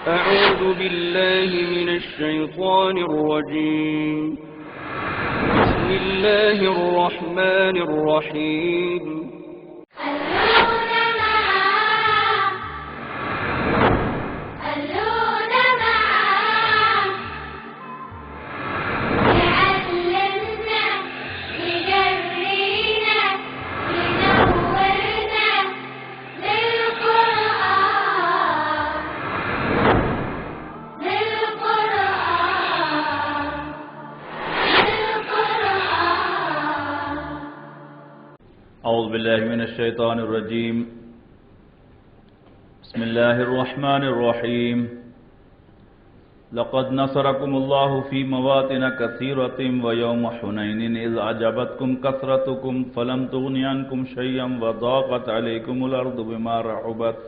أعوذ بالله من الشيطان الرجيم. بسم الله الرحمن الرحيم. أعوذ بالله من الشيطان الرجيم. بسم الله الرحمن الرحيم. لقد نصركم الله في مواطن كثيرة ويوم حنين إذ أعجبتكم كثرتكم فلم تغن عنكم شيئا وضاقت عليكم الأرض بما رحبت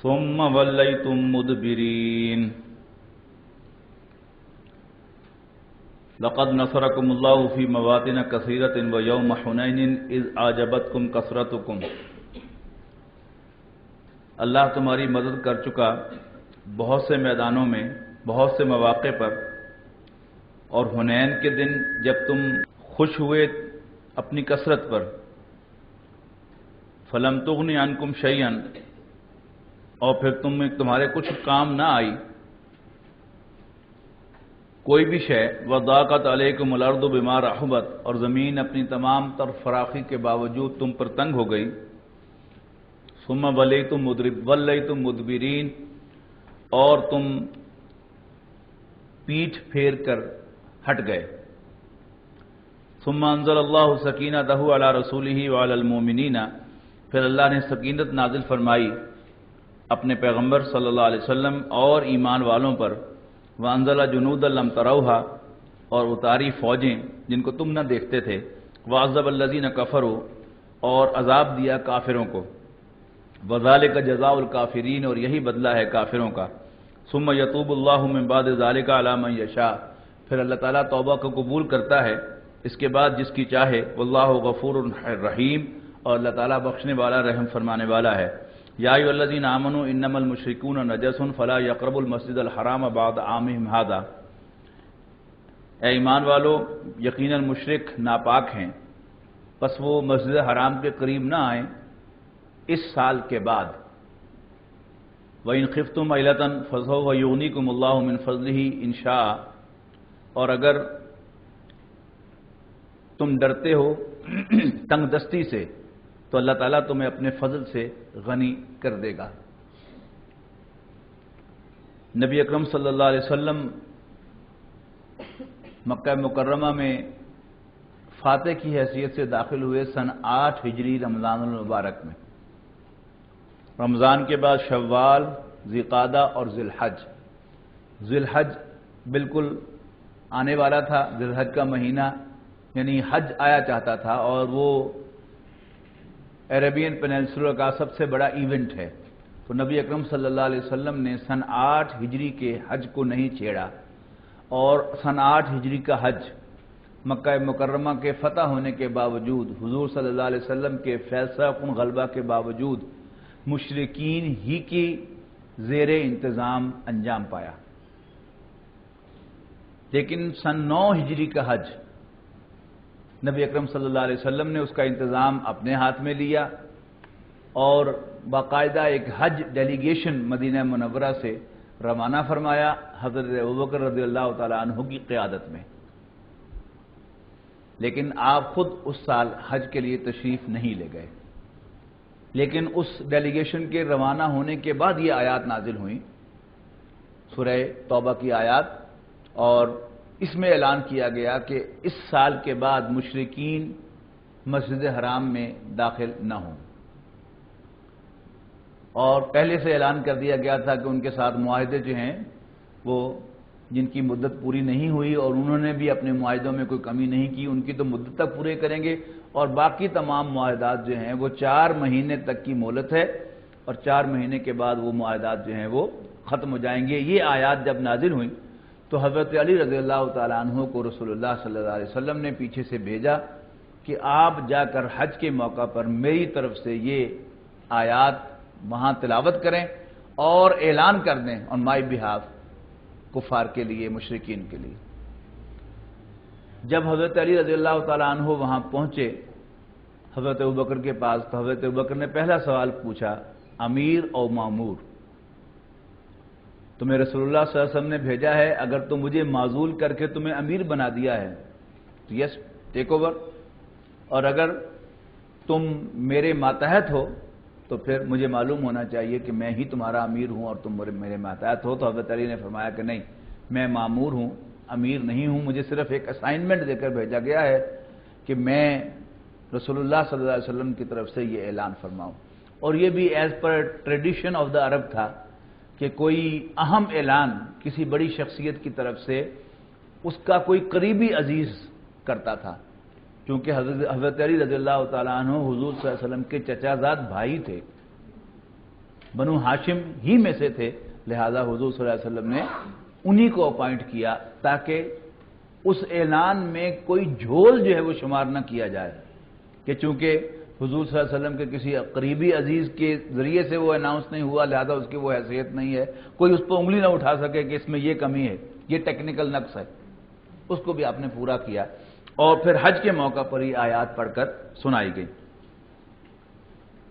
ثم وليتم مدبرين. لقد نصركم الله في مواطن كثيرة ويوم حنين إذ أعجبتكم كثرتكم. اللہ تمہاری مدد کر چکا بہت سے میدانوں میں، بہت سے مواقع پر، اور حنین کے دن جب تم خوش ہوئے اپنی کثرت پر. فلم تغن عنکم شیئا، اور پھر تمہارے کچھ کام نہ آئی کوئی بھی شے. وضاقت علیکم الارض بما رحبت، اور زمین اپنی تمام تر فراخی کے باوجود تم پر تنگ ہو گئی. ثم ولیتم مدبرین، اور تم پیٹھ پھیر کر ہٹ گئے. ثم انزل اللہ سکینتہ علی رسولہ وعلی المؤمنین، پھر اللہ نے سکینت نازل فرمائی اپنے پیغمبر صلی اللہ علیہ وسلم اور ایمان والوں پر. وانزل جنودا لم تروها، اور اتاری فوجیں جن کو تم نہ دیکھتے تھے. وعذب الذین کفروا، اور عذاب دیا کافروں کو. وذالک جزاء الکافرین، اور یہی بدلہ ہے کافروں کا. ثم یتوب اللہ من بعد ذالک علی من یشاء، پھر اللہ تعالیٰ توبہ کو قبول کرتا ہے اس کے بعد جس کی چاہے. واللہ غفور رحیم، اور اللہ تعالیٰ بخشنے والا رحم فرمانے والا ہے. یا ایھا الذین آمنوا انما المشرکون نجس فلا یقربوا المسجد الحرام بعد عامهم ھذا. اے ایمان والو، یقیناً مشرک ناپاک ہیں، پس وہ مسجد حرام کے قریب نہ آئیں اس سال کے بعد. وَإِنْ خِفْتُمْ عَيْلَةً فَسَوْفَ يُغْنِيكُمُ اللَّهُ مِنْ فَضْلِهِ إِنْ شَاءَ، اور اگر تم ڈرتے ہو تنگ دستی سے تو اللہ تعالیٰ تمہیں اپنے فضل سے غنی کر دے گا. نبی اکرم صلی اللہ علیہ وسلم مکہ مکرمہ میں فاتح کی حیثیت سے داخل ہوئے سن 8 ہجری رمضان المبارک میں. رمضان کے بعد شوال، ذی القعدہ اور ذی الحج. ذی الحج بالکل آنے والا تھا، ذی الحج کا مہینہ یعنی حج آیا چاہتا تھا، اور وہ عربین پیننسولر کا سب سے بڑا ایونٹ ہے. تو نبی اکرم صلی اللہ علیہ وسلم نے سن 8 ہجری کے حج کو نہیں چھیڑا، اور سن 8 ہجری کا حج مکہ مکرمہ کے فتح ہونے کے باوجود، حضور صلی اللہ علیہ وسلم کے فیصلہ کن غلبہ کے باوجود مشرکین ہی کی زیر انتظام انجام پایا. لیکن سن 9 ہجری کا حج نبی اکرم صلی اللہ علیہ وسلم نے اس کا انتظام اپنے ہاتھ میں لیا، اور باقاعدہ ایک حج ڈیلیگیشن مدینہ منورہ سے روانہ فرمایا حضرت ابوبکر رضی اللہ تعالیٰ عنہ کی قیادت میں. لیکن آپ خود اس سال حج کے لیے تشریف نہیں لے گئے. لیکن اس ڈیلیگیشن کے روانہ ہونے کے بعد یہ آیات نازل ہوئیں، سورہ توبہ کی آیات، اور اس میں اعلان کیا گیا کہ اس سال کے بعد مشرکین مسجد حرام میں داخل نہ ہوں. اور پہلے سے اعلان کر دیا گیا تھا کہ ان کے ساتھ معاہدے جو ہیں وہ جن کی مدت پوری نہیں ہوئی اور انہوں نے بھی اپنے معاہدوں میں کوئی کمی نہیں کی، ان کی تو مدت تک پورے کریں گے، اور باقی تمام معاہدات جو ہیں وہ 4 مہینے تک کی مہلت ہے، اور 4 مہینے کے بعد وہ معاہدات جو ہیں وہ ختم ہو جائیں گے. یہ آیات جب نازل ہوئیں تو حضرت علی رضی اللہ تعالیٰ عنہ کو رسول اللہ صلی اللہ علیہ وسلم نے پیچھے سے بھیجا کہ آپ جا کر حج کے موقع پر میری طرف سے یہ آیات وہاں تلاوت کریں اور اعلان کر دیں آن مائی بہاف کفار کے لیے، مشرکین کے لیے۔ جب حضرت علی رضی اللہ تعالیٰ عنہ وہاں پہنچے حضرت ابوبکر کے پاس، تو حضرت ابوبکر نے پہلا سوال پوچھا، امیر اور مامور، تمہیں رسول اللہ صلی اللہ علیہ وسلم نے بھیجا ہے، اگر تو مجھے معزول کر کے تمہیں امیر بنا دیا ہے تو یس ٹیک اوور، اور اگر تم میرے ماتحت ہو تو پھر مجھے معلوم ہونا چاہیے کہ میں ہی تمہارا امیر ہوں اور تم میرے ماتحت ہو۔ تو حضرت علی نے فرمایا کہ نہیں، میں مامور ہوں، امیر نہیں ہوں، مجھے صرف ایک اسائنمنٹ دے کر بھیجا گیا ہے کہ میں رسول اللہ صلی اللہ علیہ وسلم کی طرف سے یہ اعلان فرماؤں۔ اور یہ بھی as per tradition of the Arab تھا کہ کوئی اہم اعلان کسی بڑی شخصیت کی طرف سے اس کا کوئی قریبی عزیز کرتا تھا، کیونکہ حضرت علی رضی اللہ تعالیٰ عنہ حضور صلی اللہ علیہ وسلم کے چچا زاد بھائی تھے، بنو ہاشم ہی میں سے تھے، لہذا حضور صلی اللہ علیہ وسلم نے انہی کو اپوائنٹ کیا تاکہ اس اعلان میں کوئی جھول جو ہے وہ شمار نہ کیا جائے کہ چونکہ حضور صلی اللہ علیہ وسلم کے کسی قریبی عزیز کے ذریعے سے وہ اناؤنس نہیں ہوا، لہذا اس کی وہ حیثیت نہیں ہے، کوئی اس پر انگلی نہ اٹھا سکے کہ اس میں یہ کمی ہے، یہ ٹیکنیکل نقص ہے۔ اس کو بھی آپ نے پورا کیا، اور پھر حج کے موقع پر ہی آیات پڑھ کر سنائی گئی۔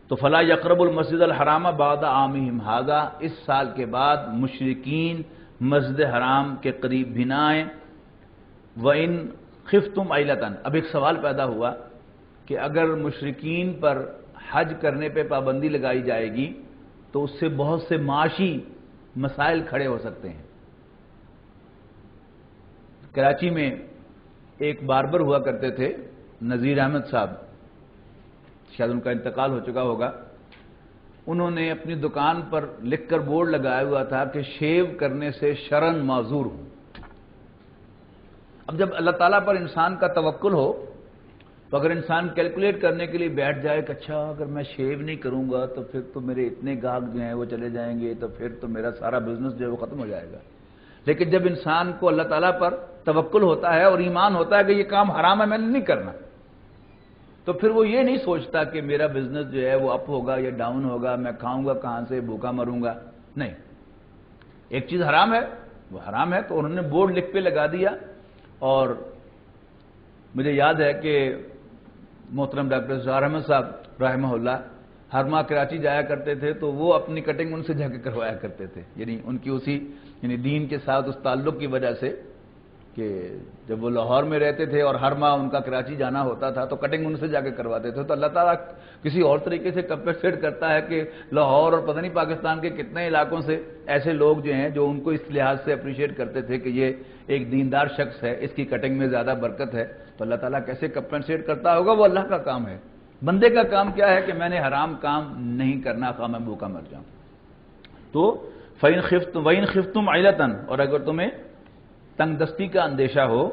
تو فلا یقرب المسجد الحرام بعد عامہم ھذا، اس سال کے بعد مشرکین مسجد حرام کے قریب بھی نہ آئیں۔ وَإِن خِفْتُمْ عَيْلَةً، اب ایک سوال پیدا ہوا کہ اگر مشرکین پر حج کرنے پہ پابندی لگائی جائے گی تو اس سے بہت سے معاشی مسائل کھڑے ہو سکتے ہیں۔ کراچی میں ایک باربر ہوا کرتے تھے نذیر احمد صاحب، شاید ان کا انتقال ہو چکا ہوگا، انہوں نے اپنی دکان پر لکھ کر بورڈ لگایا ہوا تھا کہ شیو کرنے سے شرعاً معذور ہوں۔ اب جب اللہ تعالیٰ پر انسان کا توکل ہو تو اگر انسان کیلکولیٹ کرنے کے لیے بیٹھ جائے کہ اچھا اگر میں شیو نہیں کروں گا تو پھر تو میرے اتنے گاہک جو ہیں وہ چلے جائیں گے، تو پھر تو میرا سارا بزنس جو ہے وہ ختم ہو جائے گا۔ لیکن جب انسان کو اللہ تعالیٰ پر توکل ہوتا ہے اور ایمان ہوتا ہے کہ یہ کام حرام ہے میں نے نہیں کرنا، تو پھر وہ یہ نہیں سوچتا کہ میرا بزنس جو ہے وہ اپ ہوگا یا ڈاؤن ہوگا، میں کھاؤں گا کہاں سے، بھوکا مروں گا، نہیں، ایک چیز حرام ہے وہ حرام ہے۔ تو انہوں نے بورڈ لکھ پہ لگا دیا، اور مجھے یاد ہے کہ محترم ڈاکٹر زہر احمد صاحب رحمہ اللہ ہر ماہ کراچی جایا کرتے تھے، تو وہ اپنی کٹنگ ان سے جا کے کروایا کرتے تھے، یعنی ان کی اسی دین کے ساتھ اس تعلق کی وجہ سے کہ جب وہ لاہور میں رہتے تھے اور ہر ماہ ان کا کراچی جانا ہوتا تھا تو کٹنگ ان سے جا کے کرواتے تھے۔ تو اللہ تعالیٰ کسی اور طریقے سے کمپنسیٹ کرتا ہے کہ لاہور اور پتہ نہیں پاکستان کے کتنے علاقوں سے ایسے لوگ جو ہیں جو ان کو اس لحاظ سے اپریشیٹ کرتے تھے کہ یہ ایک دیندار شخص ہے، اس کی کٹنگ میں زیادہ برکت ہے، تو اللہ تعالیٰ کیسے کمپنسیٹ کرتا ہوگا، وہ اللہ کا کام ہے۔ بندے کا کام کیا ہے کہ میں نے حرام کام نہیں کرنا، خواہ میں بھوکا مر جاؤں۔ تو وَإِن خِفْتُمْ عَيْلَةً، اور اگر تمہیں تنگ دستی کا اندیشہ ہو،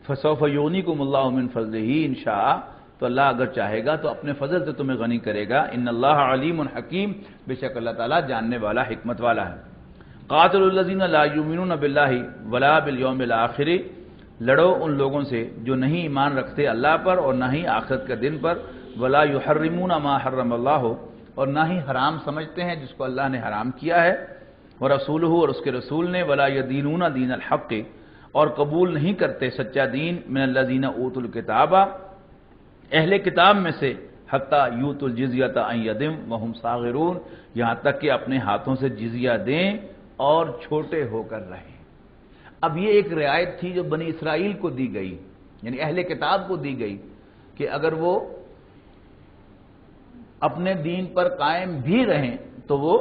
فَسَوْفَ يُغْنِيكُمُ اللَّهُ مِنْ فَضْلِهِ إِنْ شَاءَ، تو اللہ اگر چاہے گا تو اپنے فضل سے تمہیں غنی کرے گا۔ ان اللہ علیم حکیم، بے شک اللہ تعالیٰ جاننے والا حکمت والا ہے۔ قاتل الذین لا یؤمنون باللہ ولا بالیوم الآخر، لڑو ان لوگوں سے جو نہیں ایمان رکھتے اللہ پر اور نہ ہی آخرت کے دن پر، ولا یحرمون ما حرم اللہ، اور نہ ہی حرام سمجھتے ہیں جس کو اللہ نے حرام کیا ہے، ورسولہ، اور اس کے رسول نے، ولا یدینون دین الحق، اور قبول نہیں کرتے سچا دین، من الذین اوتوا الکتاب، اہل کتاب میں سے، حتی یؤتوا الجزیۃ عن ید وہم صاغرون، یہاں تک کہ اپنے ہاتھوں سے جزیہ دیں اور چھوٹے ہو کر رہیں۔ اب یہ ایک رعایت تھی جو بنی اسرائیل کو دی گئی، یعنی اہل کتاب کو دی گئی کہ اگر وہ اپنے دین پر قائم بھی رہیں تو وہ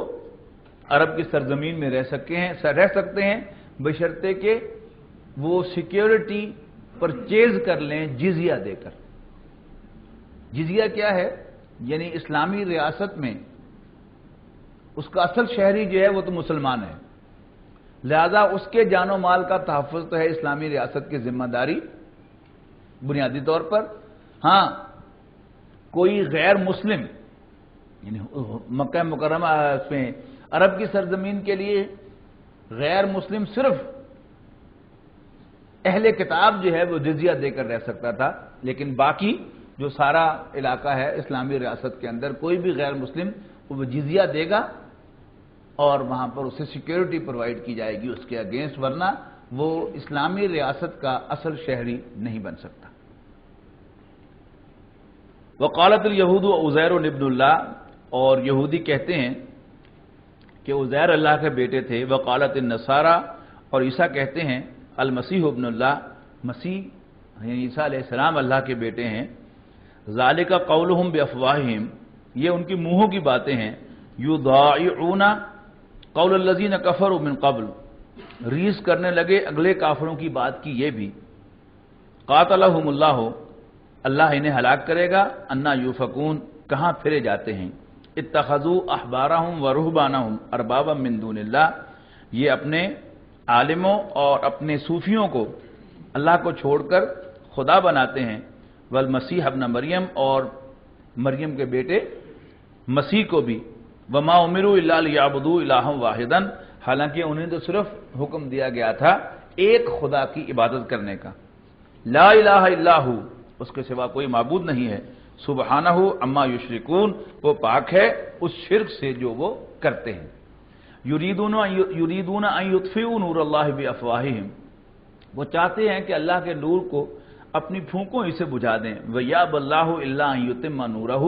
عرب کی سرزمین میں رہ سکتے ہیں بشرطے کہ وہ سیکیورٹی پرچیز کر لیں جزیہ دے کر۔ جزیہ کیا ہے؟ یعنی اسلامی ریاست میں اس کا اصل شہری جو ہے وہ تو مسلمان ہے، لہذا اس کے جان و مال کا تحفظ تو ہے اسلامی ریاست کی ذمہ داری بنیادی طور پر۔ ہاں کوئی غیر مسلم، یعنی مکہ مکرمہ میں عرب کی سرزمین کے لیے غیر مسلم صرف اہل کتاب جو ہے وہ جزیہ دے کر رہ سکتا تھا، لیکن باقی جو سارا علاقہ ہے اسلامی ریاست کے اندر کوئی بھی غیر مسلم وہ جزیہ دے گا اور وہاں پر اسے سیکیورٹی پرووائڈ کی جائے گی اس کے اگینسٹ، ورنہ وہ اسلامی ریاست کا اصل شہری نہیں بن سکتا۔ وقالت الیہود عزیر ابن اللہ، اور یہودی کہتے ہیں کہ عزیر اللہ کے بیٹے تھے۔ وقالت النصارى، اور عیسیٰ کہتے ہیں المسیح ابن اللہ، مسیح یعنی عیسیٰ علیہ السلام اللہ کے بیٹے ہیں۔ ذالک قولہم بافواہہم، یہ ان کی منہوں کی باتیں ہیں۔ یضاعون قول الذین کفروا من قبل، ریس کرنے لگے اگلے کافروں کی بات کی یہ بھی۔ قاتلہم اللہ، اللہ انہیں ہلاک کرے گا۔ انا یوفکون، کہاں پھرے جاتے ہیں۔ اتخذوا احبارہم ورہبانہم اربابا من دون اللہ، یہ اپنے عالموں اور اپنے صوفیوں کو اللہ کو چھوڑ کر خدا بناتے ہیں۔ والمسیح ابن مریم، اور مریم کے بیٹے مسیح کو بھی۔ وما امروا الا لیعبدوا الہا واحدا، حالانکہ انہیں تو صرف حکم دیا گیا تھا ایک خدا کی عبادت کرنے کا۔ لا الہ الا ہو، اس کے سوا کوئی معبود نہیں ہے۔ سبحانہ عما یشرکون، وہ پاک ہے اس شرک سے جو وہ کرتے ہیں۔ یریدون ان یطفئوا نور اللہ بافواہہم، وہ چاہتے ہیں کہ اللہ کے نور کو اپنی پھونکوں ہی سے بجھا دیں۔ ویاب اللہ الا ان یتم نورہ،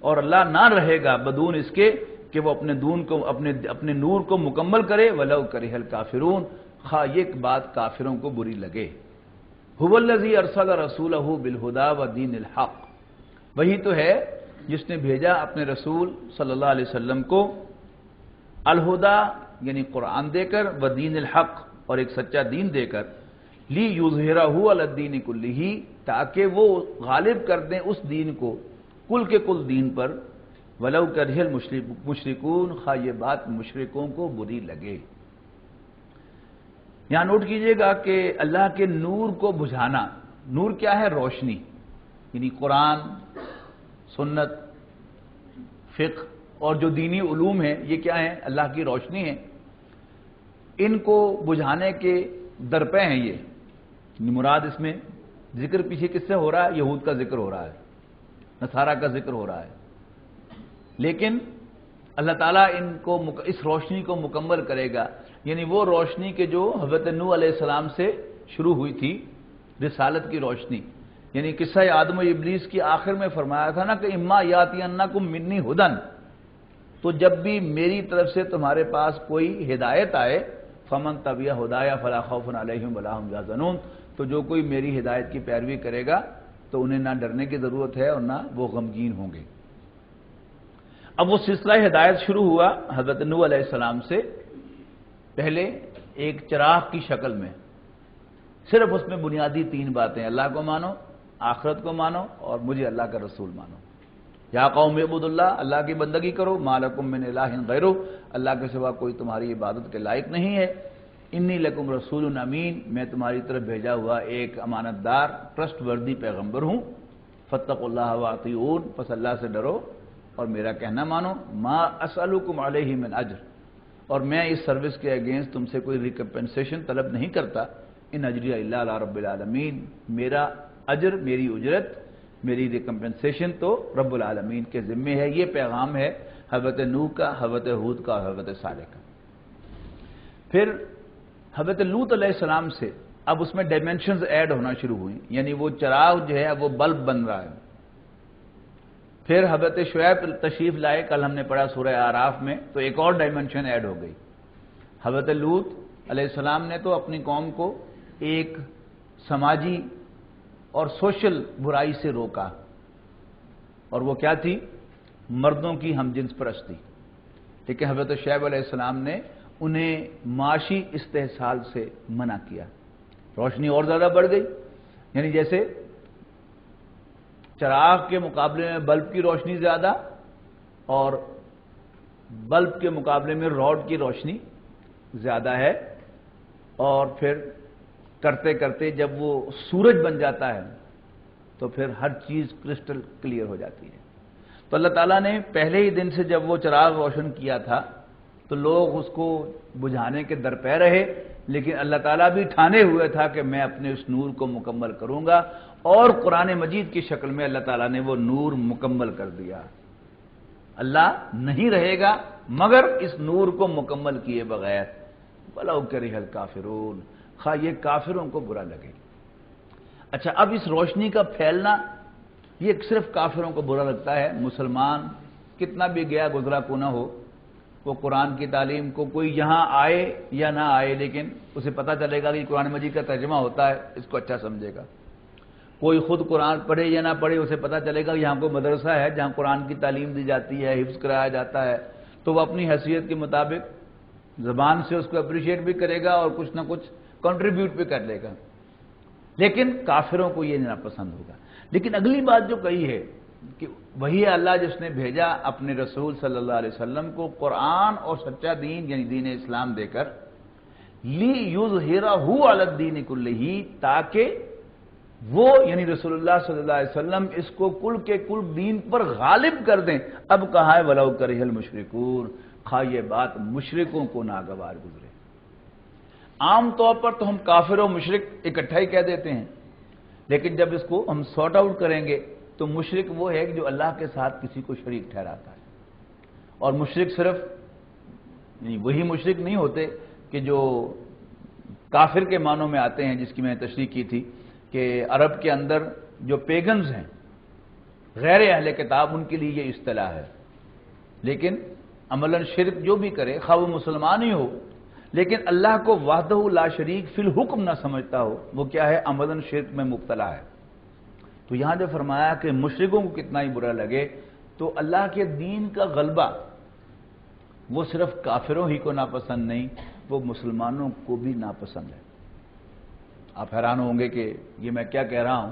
اور اللہ نہ رہے گا بدون اس کے کہ وہ اپنے نور کو مکمل کرے۔ ولو کرہ الکافرون، خواہ یہ بات کافروں کو بری لگے۔ هو الذی ارسل رسولہ بالہدی ودین الحق، وہی تو ہے جس نے بھیجا اپنے رسول صلی اللہ علیہ وسلم کو الہدی یعنی قرآن دے کر، ودین الحق اور ایک سچا دین دے کر، لی یظہرہ علی الدین کلہ، تاکہ وہ غالب کر دیں اس دین کو کل کے کل دین پر۔ ولو کرہ المشرکون، خواہ یہ بات مشرکوں کو بری لگے۔ یہاں نوٹ کیجئے گا کہ اللہ کے نور کو بجھانا، نور کیا ہے؟ روشنی، یعنی قرآن، سنت، فقہ اور جو دینی علوم ہیں یہ کیا ہیں؟ اللہ کی روشنی ہے۔ ان کو بجھانے کے درپے ہیں یہ، مراد اس میں ذکر پیچھے کس سے ہو رہا ہے؟ یہود کا ذکر ہو رہا ہے، نصارہ کا ذکر ہو رہا ہے، لیکن اللہ تعالیٰ اس روشنی کو مکمل کرے گا، یعنی وہ روشنی کے جو حضرت نوح علیہ السلام سے شروع ہوئی تھی، رسالت کی روشنی، یعنی قصہ آدم و ابلیس کی آخر میں فرمایا تھا نا کہ اما یاتینکم منی ہدن، تو جب بھی میری طرف سے تمہارے پاس کوئی ہدایت آئے، فمن تبع ہدایا فلا خوف علیہم ولا هم یحزنون، تو جو کوئی میری ہدایت کی پیروی کرے گا تو انہیں نہ ڈرنے کی ضرورت ہے اور نہ وہ غمگین ہوں گے۔ اب وہ سلسلہ ہدایت شروع ہوا حضرت نوح علیہ السلام سے، پہلے ایک چراغ کی شکل میں، صرف اس میں بنیادی 3 باتیں، اللہ کو مانو، آخرت کو مانو اور مجھے اللہ کا رسول مانو۔ یا قوم اعبدوا اللہ، اللہ کی بندگی کرو، ما لکم من الہ غیرہ، اللہ کے سوا کوئی تمہاری عبادت کے لائق نہیں ہے۔ انی لکم رسول امین، میں تمہاری طرف بھیجا ہوا ایک امانت دار، ٹرسٹ وردی پیغمبر ہوں۔ فاتقوا اللہ واطیعون، پس اللہ سے ڈرو اور میرا کہنا مانو۔ ما اسألکم علیہ من اجر، اور میں اس سروس کے اگینسٹ تم سے کوئی ریکمپنسیشن طلب نہیں کرتا۔ ان اجری الا علی رب العالمین، میرا اجر، میری اجرت، میری ریکمپنسیشن تو رب العالمین کے ذمے ہے۔ یہ پیغام ہے حضرت نوح کا، حضرت ہود کا اور حضرت صالح کا۔ پھر حضرت لوط علیہ السلام سے اب اس میں ڈائمینشنز ایڈ ہونا شروع ہوئی، یعنی وہ چراغ جو ہے وہ بلب بن رہا ہے۔ پھر حضرت شعیب تشریف لائے، کل ہم نے پڑھا سورہ اعراف میں، تو ایک اور ڈائمینشن ایڈ ہو گئی۔ حضرت لوط علیہ السلام نے تو اپنی قوم کو ایک سماجی اور سوشل برائی سے روکا، اور وہ کیا تھی؟ مردوں کی ہم جنس پرستی۔ لیکن حضرت شعیب علیہ السلام نے انہیں معاشی استحصال سے منع کیا، روشنی اور زیادہ بڑھ گئی، یعنی جیسے چراغ کے مقابلے میں بلب کی روشنی زیادہ اور بلب کے مقابلے میں راڈ کی روشنی زیادہ ہے، اور پھر کرتے کرتے جب وہ سورج بن جاتا ہے تو پھر ہر چیز کرسٹل کلیئر ہو جاتی ہے۔ تو اللہ تعالیٰ نے پہلے ہی دن سے جب وہ چراغ روشن کیا تھا تو لوگ اس کو بجھانے کے درپے رہے، لیکن اللہ تعالیٰ بھی ٹھانے ہوئے تھا کہ میں اپنے اس نور کو مکمل کروں گا، اور قرآن مجید کی شکل میں اللہ تعالیٰ نے وہ نور مکمل کر دیا۔ اللہ نہیں رہے گا مگر اس نور کو مکمل کیے بغیر. وَلَوْ كَرِهَ الْكَافِرُونَ، خواہ یہ کافروں کو برا لگے. اچھا، اب اس روشنی کا پھیلنا یہ صرف کافروں کو برا لگتا ہے. مسلمان کتنا بھی گیا گزرا کو نہ ہو، وہ قرآن کی تعلیم کو کوئی یہاں آئے یا نہ آئے، لیکن اسے پتہ چلے گا کہ قرآن مجید کا ترجمہ ہوتا ہے، اس کو اچھا سمجھے گا. کوئی خود قرآن پڑھے یا نہ پڑھے، اسے پتہ چلے گا یہاں کوئی مدرسہ ہے جہاں قرآن کی تعلیم دی جاتی ہے، حفظ کرایا جاتا ہے، تو وہ اپنی حیثیت کے مطابق زبان سے اس کو اپریشیٹ بھی کرے گا اور کچھ نہ کچھ کنٹریبیوٹ بھی کر لے گا. لیکن کافروں کو یہ ناپسند ہوگا. لیکن اگلی بات جو کہی ہے کہ وہی اللہ جس نے بھیجا اپنے رسول صلی اللہ علیہ وسلم کو قرآن اور سچا دین یعنی دین اسلام دے کر، لِیُظْہِرَہُ عَلَى الدِّینِ کُلِّہِ، تاکہ وہ یعنی رسول اللہ صلی اللہ علیہ وسلم اس کو کل کے کل دین پر غالب کر دیں. اب کہا ہے وَلَوْ كَرِهَ الْمُشْرِكُونَ، خواہ یہ بات مشرکوں کو ناگوار گزرے. عام طور پر تو ہم کافر و مشرک اکٹھا ہی کہہ دیتے ہیں، لیکن جب اس کو ہم سارٹ آؤٹ کریں گے تو مشرک وہ ہے کہ جو اللہ کے ساتھ کسی کو شریک ٹھہراتا ہے. اور مشرک صرف وہی مشرک نہیں ہوتے کہ جو کافر کے معنوں میں آتے ہیں، جس کی میں نے تشریح کی تھی کہ عرب کے اندر جو پیگنز ہیں، غیر اہل کتاب، ان کے لیے یہ اصطلاح ہے. لیکن عملاً شرک جو بھی کرے، خواہ وہ مسلمان ہی ہو لیکن اللہ کو وحدہ لا شریک فی الحکم نہ سمجھتا ہو، وہ کیا ہے؟ عملاً شرک میں مبتلا ہے. تو یہاں جو فرمایا کہ مشرکوں کو کتنا ہی برا لگے، تو اللہ کے دین کا غلبہ وہ صرف کافروں ہی کو ناپسند نہیں، وہ مسلمانوں کو بھی ناپسند ہے. آپ حیران ہوں گے کہ یہ میں کیا کہہ رہا ہوں.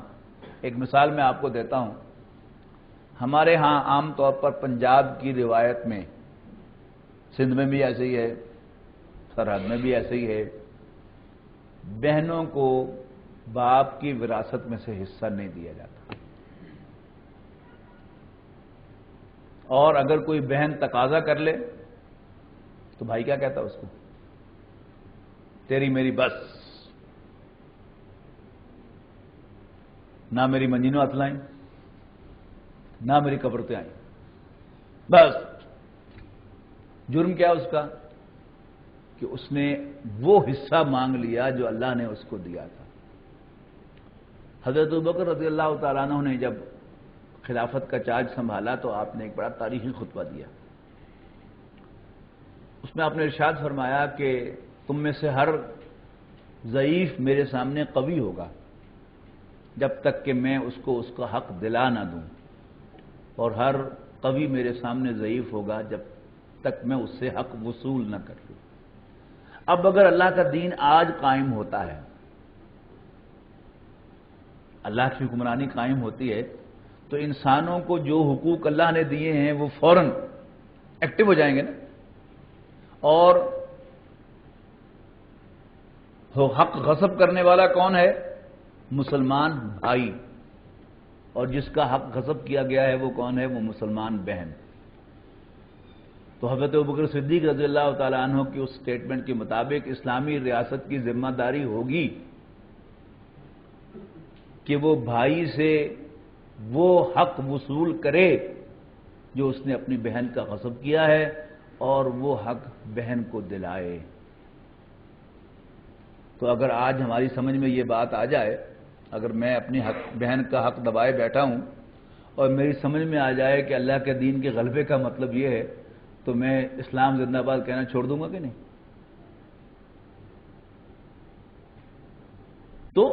ایک مثال میں آپ کو دیتا ہوں. ہمارے ہاں عام طور پر پنجاب کی روایت میں، سندھ میں بھی ایسے ہی ہے، سرحد میں بھی ایسے ہی ہے، بہنوں کو باپ کی وراثت میں سے حصہ نہیں دیا جاتا. اور اگر کوئی بہن تقاضا کر لے تو بھائی کیا کہتا اس کو؟ تیری میری بس، نہ میری منجینوں ہاتھ لائیں نہ میری قبرتیں آئیں، بس. جرم کیا اس کا؟ کہ اس نے وہ حصہ مانگ لیا جو اللہ نے اس کو دیا تھا. حضرت ابوبکر رضی اللہ تعالیٰ عنہ نے جب خلافت کا چارج سنبھالا تو آپ نے ایک بڑا تاریخی خطبہ دیا. اس میں آپ نے ارشاد فرمایا کہ تم میں سے ہر ضعیف میرے سامنے قوی ہوگا جب تک کہ میں اس کو اس کا حق دلا نہ دوں، اور ہر قوی میرے سامنے ضعیف ہوگا جب تک میں اس سے حق وصول نہ کر لوں. اب اگر اللہ کا دین آج قائم ہوتا ہے، اللہ کی حکمرانی قائم ہوتی ہے، تو انسانوں کو جو حقوق اللہ نے دیے ہیں وہ فوراً ایکٹیو ہو جائیں گے نا. اور حق غصب کرنے والا کون ہے؟ مسلمان بھائی. اور جس کا حق غصب کیا گیا ہے وہ کون ہے؟ وہ مسلمان بہن. تو حضرت ابوبکر صدیق رضی اللہ تعالیٰ عنہ کی اس سٹیٹمنٹ کے مطابق اسلامی ریاست کی ذمہ داری ہوگی کہ وہ بھائی سے وہ حق وصول کرے جو اس نے اپنی بہن کا غصب کیا ہے، اور وہ حق بہن کو دلائے. تو اگر آج ہماری سمجھ میں یہ بات آ جائے، اگر میں اپنی بہن کا حق دبائے بیٹھا ہوں اور میری سمجھ میں آ جائے کہ اللہ کے دین کے غلبے کا مطلب یہ ہے، تو میں اسلام زندہ باد کہنا چھوڑ دوں گا کہ نہیں؟ تو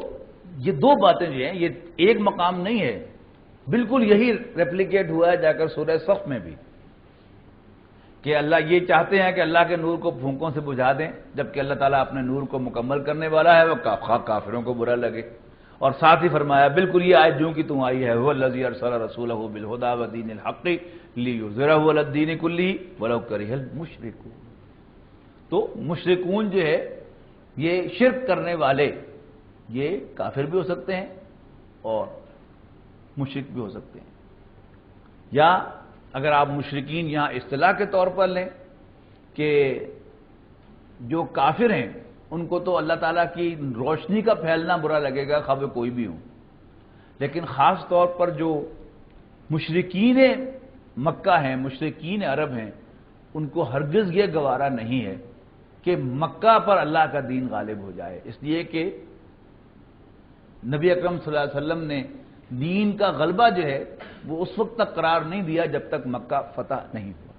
یہ دو باتیں جو ہیں، یہ ایک مقام نہیں ہے، بالکل یہی ریپلیکیٹ ہوا ہے جا کر سورہ صف میں بھی، کہ اللہ یہ چاہتے ہیں کہ اللہ کے نور کو پھونکوں سے بجھا دیں، جبکہ اللہ تعالیٰ اپنے نور کو مکمل کرنے والا ہے، وہ کافروں کو برا لگے. اور ساتھ ہی فرمایا بالکل یہ آیت جو کہ تم آئی ہے، هو الذی ارسل رسولہ بالہدی ودین الحق لیظہرہ علی الدین کلہ ولو کرہ المشرکون. تو مشرکون جو ہے یہ شرک کرنے والے، یہ کافر بھی ہو سکتے ہیں اور مشرک بھی ہو سکتے ہیں. یا اگر آپ مشرکین یہاں اصطلاح کے طور پر لیں کہ جو کافر ہیں ان کو تو اللہ تعالیٰ کی روشنی کا پھیلنا برا لگے گا، خواہ کوئی بھی ہوں. لیکن خاص طور پر جو مشرکین مکہ ہیں، مشرکین عرب ہیں، ان کو ہرگز یہ گوارا نہیں ہے کہ مکہ پر اللہ کا دین غالب ہو جائے، اس لیے کہ نبی اکرم صلی اللہ علیہ وسلم نے دین کا غلبہ جو ہے وہ اس وقت تک قرار نہیں دیا جب تک مکہ فتح نہیں ہوا۔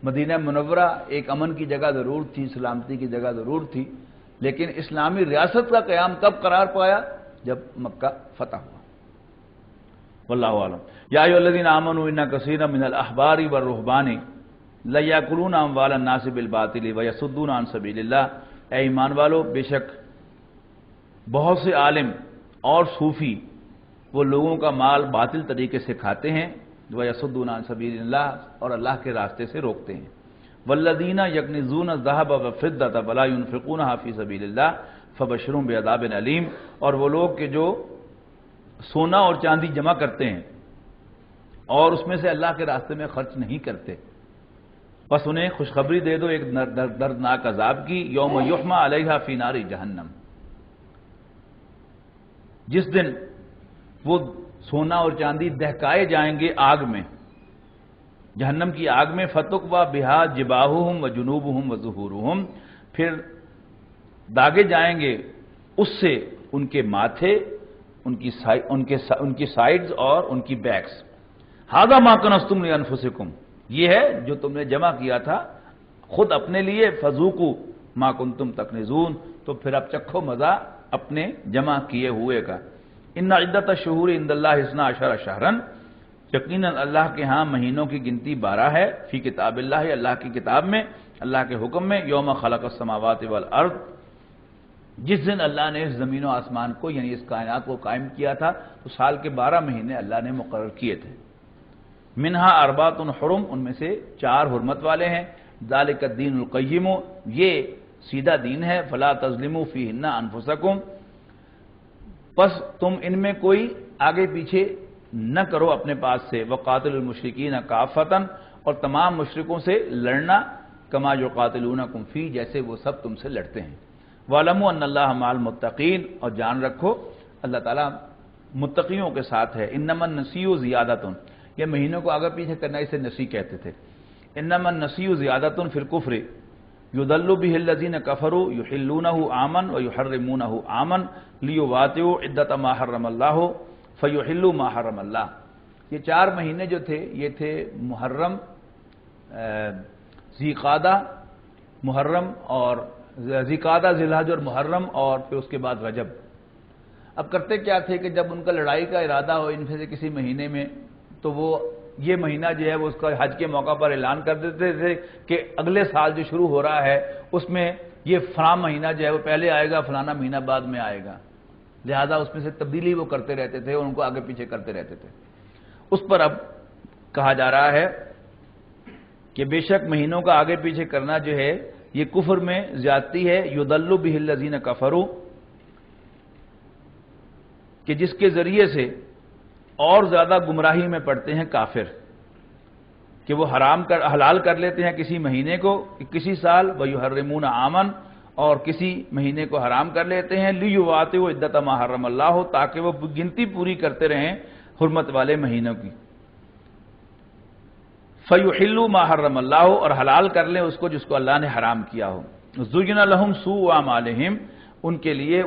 مدینہ منورہ ایک امن کی جگہ ضرور تھی، سلامتی کی جگہ ضرور تھی، لیکن اسلامی ریاست کا قیام کب قرار پایا؟ جب مکہ فتح ہوا۔ واللہ اعلم۔ یا ایھا الذین آمنوا ان کثیرا من الاحبار والرہبان لیاکلون اموال الناس بالباطل ویصدون عن سبیل اللہ، اے ایمان والو، بے شک بہت سے عالم اور صوفی وہ لوگوں کا مال باطل طریقے سے کھاتے ہیں، ویصدون عن سبیل اللہ، اور اللہ کے راستے سے روکتے ہیں۔ والذین یکنزون الذھب والفضة ولا ينفقونها فی سبیل اللہ فبشرهم بعذاب علیم، اور وہ لوگ کہ جو سونا اور چاندی جمع کرتے ہیں اور اس میں سے اللہ کے راستے میں خرچ نہیں کرتے، بس انہیں خوشخبری دے دو ایک دردناک عذاب کی، یوم یحمى علیہا فی نار جہنم، جس دن وہ سونا اور چاندی دہکائے جائیں گے آگ میں، جہنم کی آگ میں، فتقوی بہا جباہہم وجنوبہم وظہورہم، پھر داغے جائیں گے اس سے ان کے ماتھے، ان کی سائیڈز اور ان کی بیکس۔ ھذا ما کنزتم لانفسکم، یہ ہے جو تم نے جمع کیا تھا خود اپنے لیے، فذوقوا ما کنتم تکنزون، تو پھر اب چکھو مزہ اپنے جمع کیے ہوئے کا۔ ان عدت الشہور عند اللہ 12 شہرا، یقیناً اللہ کے ہاں مہینوں کی گنتی 12 ہے، فی کتاب اللہ، اللہ کی کتاب میں، اللہ کے حکم میں، یوم خلق السماوات والارض، جس دن اللہ نے اس زمین و آسمان کو یعنی اس کائنات کو قائم کیا تھا تو سال کے 12 مہینے اللہ نے مقرر کیے تھے۔ منہا اربعۃ حرم، ان میں سے 4 حرمت والے ہیں، ذالک الدین القیم، یہ سیدھا دین ہے، فلا تظلموا فیہن انفسکم، پس تم ان میں کوئی آگے پیچھے نہ کرو اپنے پاس سے، وقاتل المشرکین کافۃ، اور تمام مشرکوں سے لڑنا، کما یقاتلونکم فی، جیسے وہ سب تم سے لڑتے ہیں، وَاعْلَمُوا أَنَّ اللَّهَ مَعَ الْمُتَّقِينَ، اور جان رکھو اللہ تعالیٰ متقیوں کے ساتھ ہے۔ انما النسیء زیادۃ، یہ مہینوں کو آگے پیچھے کرنا اسے نسی کہتے تھے۔ انما النسیء زیادۃ فی الکفر یضل بہ الذین کفروا یحلونہ عاما ویحرمونہ عاما لیواطئوا عدۃ ما حرم اللہ فیحلوا ما حرم اللہ۔ یہ 4 مہینے جو تھے یہ تھے محرم، ذی قعدہ، ذی الحج اور محرم، اور پھر اس کے بعد رجب۔ اب کرتے کیا تھے کہ جب ان کا لڑائی کا ارادہ ہو ان میں سے کسی مہینے میں، تو وہ یہ مہینہ جو ہے وہ اس کا حج کے موقع پر اعلان کر دیتے تھے کہ اگلے سال جو شروع ہو رہا ہے اس میں یہ فلاں مہینہ جو ہے وہ پہلے آئے گا، فلانا مہینہ بعد میں آئے گا، لہذا اس میں سے تبدیلی وہ کرتے رہتے تھے اور ان کو آگے پیچھے کرتے رہتے تھے۔ اس پر اب کہا جا رہا ہے کہ بے شک مہینوں کا آگے پیچھے کرنا جو ہے یہ کفر میں زیادتی ہے، یضل بہ الذین کفروا، کہ جس کے ذریعے سے اور زیادہ گمراہی میں پڑتے ہیں کافر، کہ وہ حلال کر لیتے ہیں کسی مہینے کو کسی سال، ویحرمون عاما، اور کسی مہینے کو حرام کر لیتے ہیں، لیواطئوا عدۃ ما حرم اللہ، تاکہ وہ گنتی پوری کرتے رہیں حرمت والے مہینوں کی، فیحلوا ما حرم اللہ، اور حلال کر لیں اس کو جس کو اللہ نے حرام کیا ہو۔ زُیِّنَ لَهُمْ سُوءُ أَعْمَالِهِمْ، ان کے لیے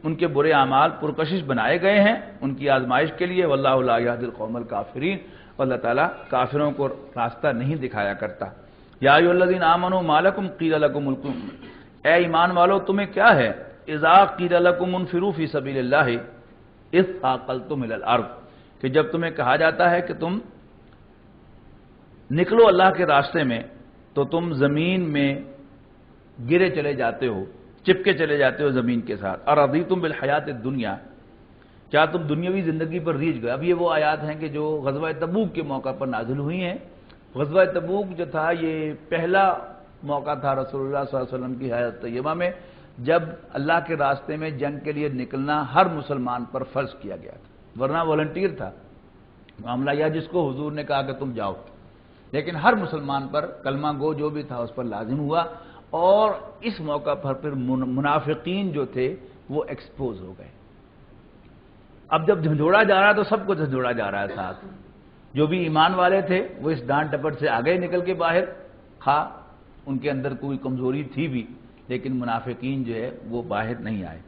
ان کے برے اعمال پرکشش بنائے گئے ہیں ان کی آزمائش کے لیے، واللہ لا یہدی القوم الکافرین، اللہ تعالیٰ کافروں کو راستہ نہیں دکھایا کرتا۔ یا ایھا الذین آمنوا ما لکم قیل لکم اے ایمان والو تمہیں کیا ہے، اذا قیل لکم انفروا فی سبیل اللہ اذ ثاقلتم الی الارض، کہ جب تمہیں کہا جاتا ہے کہ تم نکلو اللہ کے راستے میں تو تم زمین میں گرے چلے جاتے ہو، چپکے چلے جاتے ہو زمین کے ساتھ۔ ارضیتم بالحیات الدنیا، کیا تم دنیاوی زندگی پر ریجھ گئے؟ اب یہ وہ آیات ہیں کہ جو غزوہ تبوک کے موقع پر نازل ہوئی ہیں۔ غزوہ تبوک جو تھا یہ پہلا موقع تھا رسول اللہ صلی اللہ علیہ وسلم کی حیات طیبہ میں جب اللہ کے راستے میں جنگ کے لیے نکلنا ہر مسلمان پر فرض کیا گیا تھا، ورنہ والنٹیئر تھا معاملہ، یا جس کو حضور نے کہا کہ تم جاؤ، لیکن ہر مسلمان پر کلمہ گو جو بھی تھا اس پر لازم ہوا، اور اس موقع پر پھر منافقین جو تھے وہ ایکسپوز ہو گئے۔ اب جب جھنجھوڑا جا رہا ہے تو سب کو جھنجھوڑا جا رہا ہے ساتھ، جو بھی ایمان والے تھے وہ اس ڈانٹ ڈپٹ سے آگے نکل کے باہر، خواہ ان کے اندر کوئی کمزوری تھی بھی، لیکن منافقین جو ہے وہ باہر نہیں آئے۔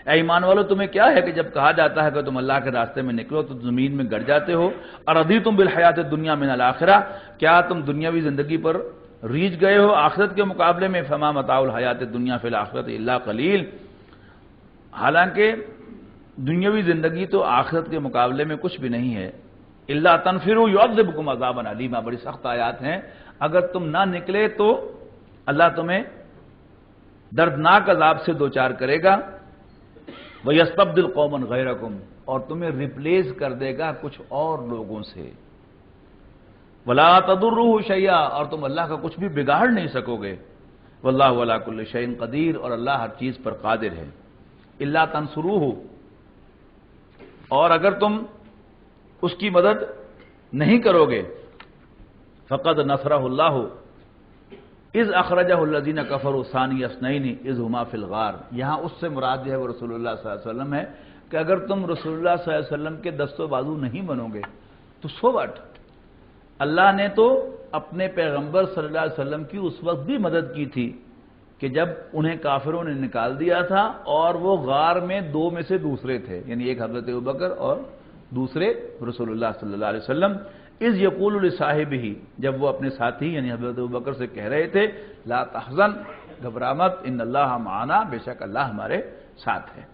اے ایمان والو، تمہیں کیا ہے کہ جب کہا جاتا ہے کہ تم اللہ کے راستے میں نکلو تو زمین میں گڑ جاتے ہو؟ اردیتم بالحیات الدنیا من الآخرہ، کیا تم دنیاوی زندگی پر ریجھ گئے ہو آخرت کے مقابلے میں؟ فما متاع الحیات الدنیا فی الآخرۃ الا قلیل، حالانکہ دنیاوی زندگی تو آخرت کے مقابلے میں کچھ بھی نہیں ہے۔ الا تنفروا يعذبكم عذابا علیما، بڑی سخت آیات ہیں، اگر تم نہ نکلے تو اللہ تمہیں دردناک عذاب سے دوچار کرے گا، وَيَسْتَبْدِلْ قَوْمًا غَيْرَكُمْ، اور تمہیں ریپلیس کر دے گا کچھ اور لوگوں سے، وَلَا تَضُرُّهُ شَيْئًا، اور تم اللہ کا کچھ بھی بگاڑ نہیں سکو گے، وَاللَّهُ عَلَىٰ كُلِّ شَيْءٍ قدیر، اور اللہ ہر چیز پر قادر ہے۔ إِلَّا تَنْصُرُوهُ، اور اگر تم اس کی مدد نہیں کرو گے، فَقَدْ نَصْرَهُ اللَّهُ اذ اخرجہ الذین کفروا ثانی اثنین اذ ہما فی الغار، یہاں اس سے مراد جو ہے وہ رسول اللہ صلی اللہ علیہ وسلم ہے کہ اگر تم رسول اللہ صلی اللہ علیہ وسلم کے دست و بازو نہیں بنو گے تو سو واٹ، اللہ نے تو اپنے پیغمبر صلی اللہ علیہ وسلم کی اس وقت بھی مدد کی تھی کہ جب انہیں کافروں نے نکال دیا تھا اور وہ غار میں دو میں سے دوسرے تھے، یعنی ایک حضرت ابوبکر اور دوسرے رسول اللہ صلی اللہ علیہ وسلم۔ اذ یقول لصاحبہ، جب وہ اپنے ساتھی یعنی حضرت ابوبکر سے کہہ رہے تھے، لا تحزن، گھبرا مت، ان اللہ معنا، بے شک اللہ ہمارے ساتھ ہے۔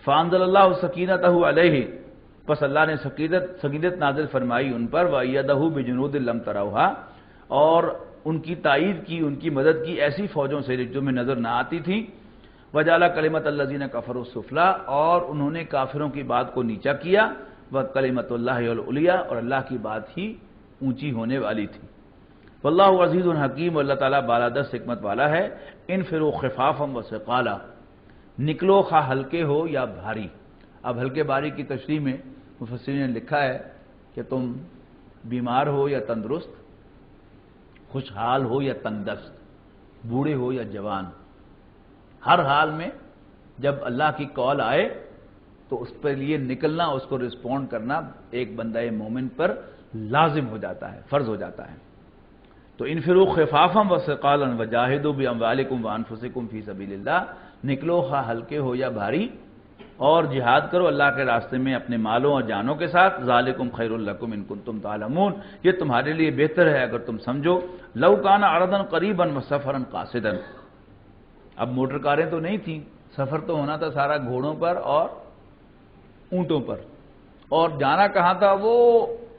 فانزل اللہ سکینتہ علیہ، پس اللہ نے سکینت نازل فرمائی ان پر، وایدہ بجنود لم تروها، اور ان کی تائید کی، ان کی مدد کی ایسی فوجوں سے جو میں نظر نہ آتی تھی، وجعل کلمۃ الذین کفروا السفلی، اور انہوں نے کافروں کی بات کو نیچا کیا، وکلمۃ اللہ العلیٰ، اور اللہ کی بات ہی اونچی ہونے والی تھی۔ واللہ عزیز حکیم، اللہ تعالیٰ بالادست حکمت والا ہے۔ انفروا خفافا وثقالا، نکلو خواہ ہلکے ہو یا بھاری۔ اب ہلکے بھاری کی تشریح میں مفسرین نے لکھا ہے کہ تم بیمار ہو یا تندرست، خوشحال ہو یا تنگ دست، بوڑھے ہو یا جوان، ہر حال میں جب اللہ کی کال آئے تو اس پر لیے نکلنا، اس کو رسپونڈ کرنا ایک بندہ مومن پر لازم ہو جاتا ہے، فرض ہو جاتا ہے۔ تو انفروا خفافا وثقالا وجاہدوا باموالکم وانفسکم فی سبیل اللہ، نکلو خواہ ہلکے ہو یا بھاری اور جہاد کرو اللہ کے راستے میں اپنے مالوں اور جانوں کے ساتھ، ذالکم خیر لکم ان کنتم تعلمون، یہ تمہارے لیے بہتر ہے اگر تم سمجھو۔ لو کان عرضا قریبا وسفرا قاصدا، اب موٹر کاریں تو نہیں تھیں، سفر تو ہونا تھا سارا گھوڑوں پر اور اونٹوں پر، اور جانا کہاں تھا؟ وہ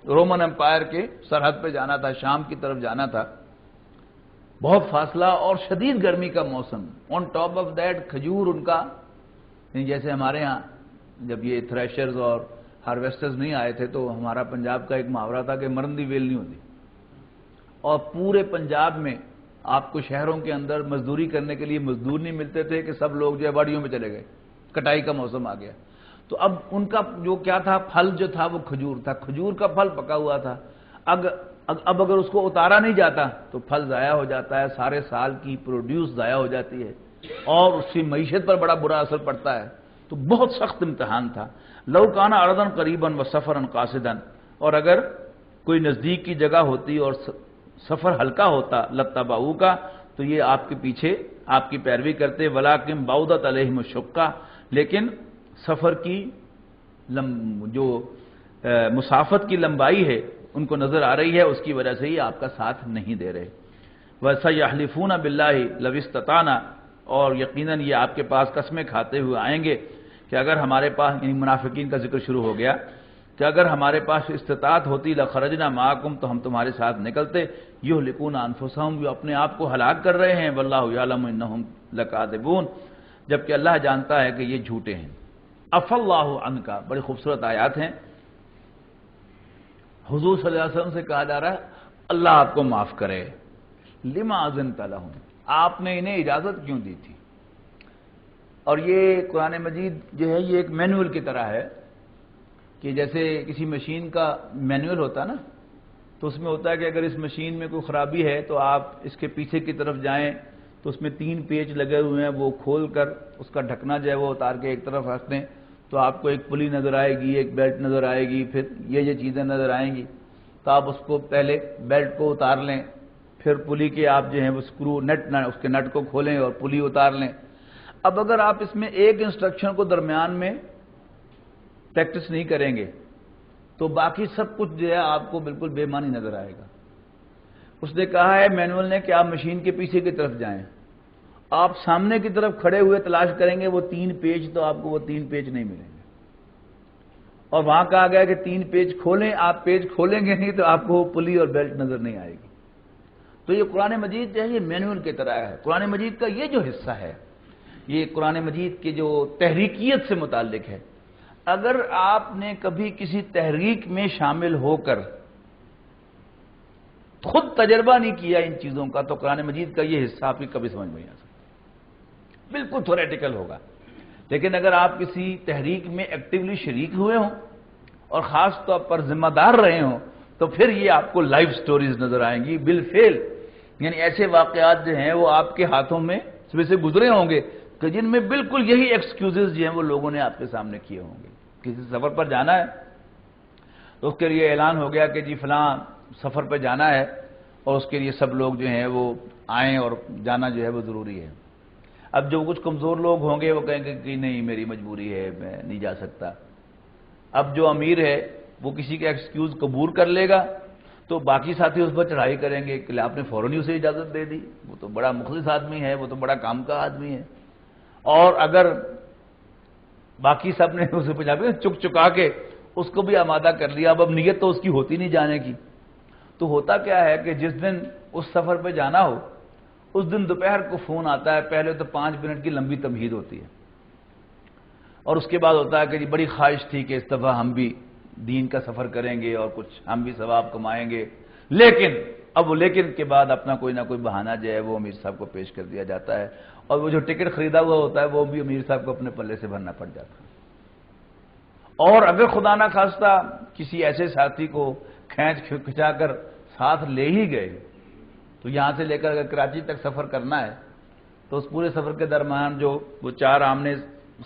رومن امپائر کے سرحد پہ جانا تھا، شام کی طرف جانا تھا، بہت فاصلہ اور شدید گرمی کا موسم، آن ٹاپ آف دیٹ کھجور ان کا، جیسے ہمارے ہاں جب یہ تھریشرز اور ہارویسٹرز نہیں آئے تھے تو ہمارا پنجاب کا ایک محاورہ تھا کہ مرندی ویل نہیں ہوتی، اور پورے پنجاب میں آپ کو شہروں کے اندر مزدوری کرنے کے لیے مزدور نہیں ملتے تھے کہ سب لوگ جو ہے باڑیوں میں چلے گئے، کٹائی کا موسم آ گیا، تو اب ان کا جو کیا تھا، پھل جو تھا وہ کھجور تھا، کھجور کا پھل پکا ہوا تھا، اب اگر اس کو اتارا نہیں جاتا تو پھل ضائع ہو جاتا ہے، سارے سال کی پروڈیوس ضائع ہو جاتی ہے اور اس کی معیشت پر بڑا برا اثر پڑتا ہے، تو بہت سخت امتحان تھا۔ لو کان عرضا قریبا وسفرا قاصدا، اور اگر کوئی نزدیک کی جگہ ہوتی اور سفر ہلکا ہوتا، لتبعوا کا، تو یہ آپ کے پیچھے آپ کی پیروی کرتے، ولکن بعدت علیہم الشقہ، لیکن سفر کی جو مسافت کی لمبائی ہے ان کو نظر آ رہی ہے، اس کی وجہ سے ہی آپ کا ساتھ نہیں دے رہے۔ وَسَيَحْلِفُونَ بِاللَّهِ لَوِ اسْتَطَعْنَا، اور یقیناً یہ آپ کے پاس قسمیں کھاتے ہوئے آئیں گے کہ اگر ہمارے پاس، یعنی منافقین کا ذکر شروع ہو گیا کہ اگر ہمارے پاس استطاعت ہوتی لَخَرَجْنَا مَعَكُمْ، تو ہم تمہارے ساتھ نکلتے، يُهْلِكُونَ أَنفُسَهُمْ، جو اپنے آپ کو ہلاک کر رہے ہیں، وَاللَّهُ يَعْلَمُ إِنَّهُمْ لَكَاذِبُونَ، جبکہ اللہ جانتا ہے کہ یہ جھوٹے ہیں۔ عَفَا اللَّهُ عَنْكَ، بڑی خوبصورت آیات ہیں، حضور صلی اللہ علیہ وسلم سے کہا جا رہا ہے اللہ آپ کو معاف کرے، لِمَا أَذِنْتَ لَهُمْ، آپ نے انہیں اجازت کیوں دی تھی؟ اور یہ قرآن مجید جو ہے یہ ایک مینول کی طرح ہے کہ جیسے کسی مشین کا مینول ہوتا ہے نا، تو اس میں ہوتا ہے کہ اگر اس مشین میں کوئی خرابی ہے تو آپ اس کے پیچھے کی طرف جائیں تو اس میں 3 پیچ لگے ہوئے ہیں، وہ کھول کر اس کا ڈھکنا جو ہے وہ اتار کے ایک طرف رکھ دیں تو آپ کو ایک پلی نظر آئے گی، ایک بیلٹ نظر آئے گی، پھر یہ چیزیں نظر آئیں گی۔ تو آپ اس کو پہلے بیلٹ کو اتار لیں، پھر پلی کے آپ جو ہیں وہ اسکرو اس کے نٹ کو کھولیں اور پلی اتار لیں۔ اب اگر آپ اس میں ایک انسٹرکشن کو درمیان میں پریکٹس نہیں کریں گے تو باقی سب کچھ جو ہے آپ کو بالکل بے معنی نظر آئے گا۔ اس نے کہا ہے مینول نے کہ آپ مشین کے پیچھے کی طرف جائیں، آپ سامنے کی طرف کھڑے ہوئے تلاش کریں گے وہ 3 پیج، تو آپ کو وہ 3 پیج نہیں ملیں گے، اور وہاں کہا گیا کہ 3 پیج کھولیں، آپ پیج کھولیں گے نہیں تو آپ کو پلی اور بیلٹ نظر نہیں آئے گی۔ تو یہ قرآن مجید جو ہے یہ مینول کی طرح ہے۔ قرآن مجید کا یہ جو حصہ ہے یہ قرآن مجید کی جو تحریکیت سے متعلق ہے، اگر آپ نے کبھی کسی تحریک میں شامل ہو کر خود تجربہ نہیں کیا ان چیزوں کا تو قرآن مجید کا یہ حصہ آپ کی کبھی سمجھ میں نہیں آ سکتا، بالکل تھیوریٹیکل ہوگا۔ لیکن اگر آپ کسی تحریک میں ایکٹیولی شریک ہوئے ہوں اور خاص طور پر ذمہ دار رہے ہوں تو پھر یہ آپ کو لائف سٹوریز نظر آئیں گی بالفعل، یعنی ایسے واقعات جو ہیں وہ آپ کے ہاتھوں میں سے گزرے ہوں گے کہ جن میں بالکل یہی ایکسکیوزز جو ہیں وہ لوگوں نے آپ کے سامنے کیے ہوں گے۔ کسی سفر پر جانا ہے تو اس کے لیے اعلان ہو گیا کہ جی فلاں سفر پہ جانا ہے اور اس کے لیے سب لوگ جو ہیں وہ آئیں اور جانا جو ہے وہ ضروری ہے۔ اب جو کچھ کمزور لوگ ہوں گے وہ کہیں گے کہ نہیں میری مجبوری ہے میں نہیں جا سکتا۔ اب جو امیر ہے وہ کسی کا ایکسکیوز قبول کر لے گا تو باقی ساتھی اس پر چڑھائی کریں گے کہ آپ نے فوراً ہی اسے اجازت دے دی، وہ تو بڑا مخلص آدمی ہے، وہ تو بڑا کام کا آدمی ہے۔ اور اگر باقی سب نے اسے پہ چک چکا کے اس کو بھی آمادہ کر لیا، اب نیت تو اس کی ہوتی نہیں جانے کی، تو ہوتا کیا ہے کہ جس دن اس سفر پہ جانا ہو اس دن دوپہر کو فون آتا ہے، پہلے تو 5 منٹ کی لمبی تمہید ہوتی ہے اور اس کے بعد ہوتا ہے کہ جی بڑی خواہش تھی کہ اس دفعہ ہم بھی دین کا سفر کریں گے اور کچھ ہم بھی ثواب کمائیں گے، لیکن اب وہ لیکن کے بعد اپنا کوئی نہ کوئی بہانہ جو ہے وہ امیر صاحب کو پیش کر دیا جاتا ہے اور وہ جو ٹکٹ خریدا ہوا ہوتا ہے وہ بھی امیر صاحب کو اپنے پلے سے بھرنا پڑ جاتا ہے۔ اور اگر خدا نہ خواستہ کسی ایسے ساتھی کو کھچا کر ساتھ لے ہی گئے تو یہاں سے لے کر اگر کراچی تک سفر کرنا ہے تو اس پورے سفر کے درمیان جو وہ 4 آمنے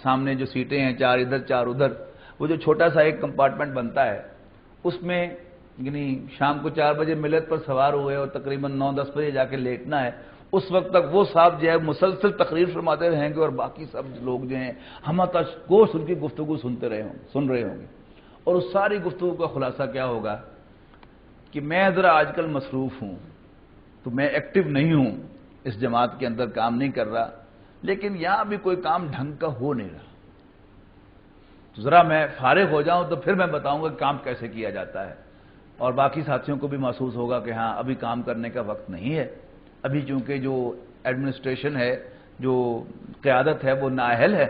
سامنے جو سیٹیں ہیں، 4 ادھر 4 ادھر، وہ جو چھوٹا سا ایک کمپارٹمنٹ بنتا ہے اس میں یعنی شام کو 4 بجے ملت پر سوار ہوئے اور تقریباً 9-10 بجے جا کے لیٹنا ہے، اس وقت تک وہ صاحب جو ہے مسلسل تقریر فرماتے رہیں گے اور باقی سب لوگ جو ہیں ہم تک گوش ان کی گفتگو سن رہے ہوں گے، اور اس ساری گفتگو کا خلاصہ کیا ہوگا کہ میں ذرا آج کل مصروف ہوں تو میں ایکٹیو نہیں ہوں، اس جماعت کے اندر کام نہیں کر رہا، لیکن یہاں بھی کوئی کام ڈھنگ کا ہو نہیں رہا، تو ذرا میں فارغ ہو جاؤں تو پھر میں بتاؤں گا کہ کام کیسے کیا جاتا ہے، اور باقی ساتھیوں کو بھی محسوس ہوگا کہ ہاں ابھی کام کرنے کا وقت نہیں ہے، ابھی چونکہ جو ایڈمنسٹریشن ہے، جو قیادت ہے وہ نااہل ہے،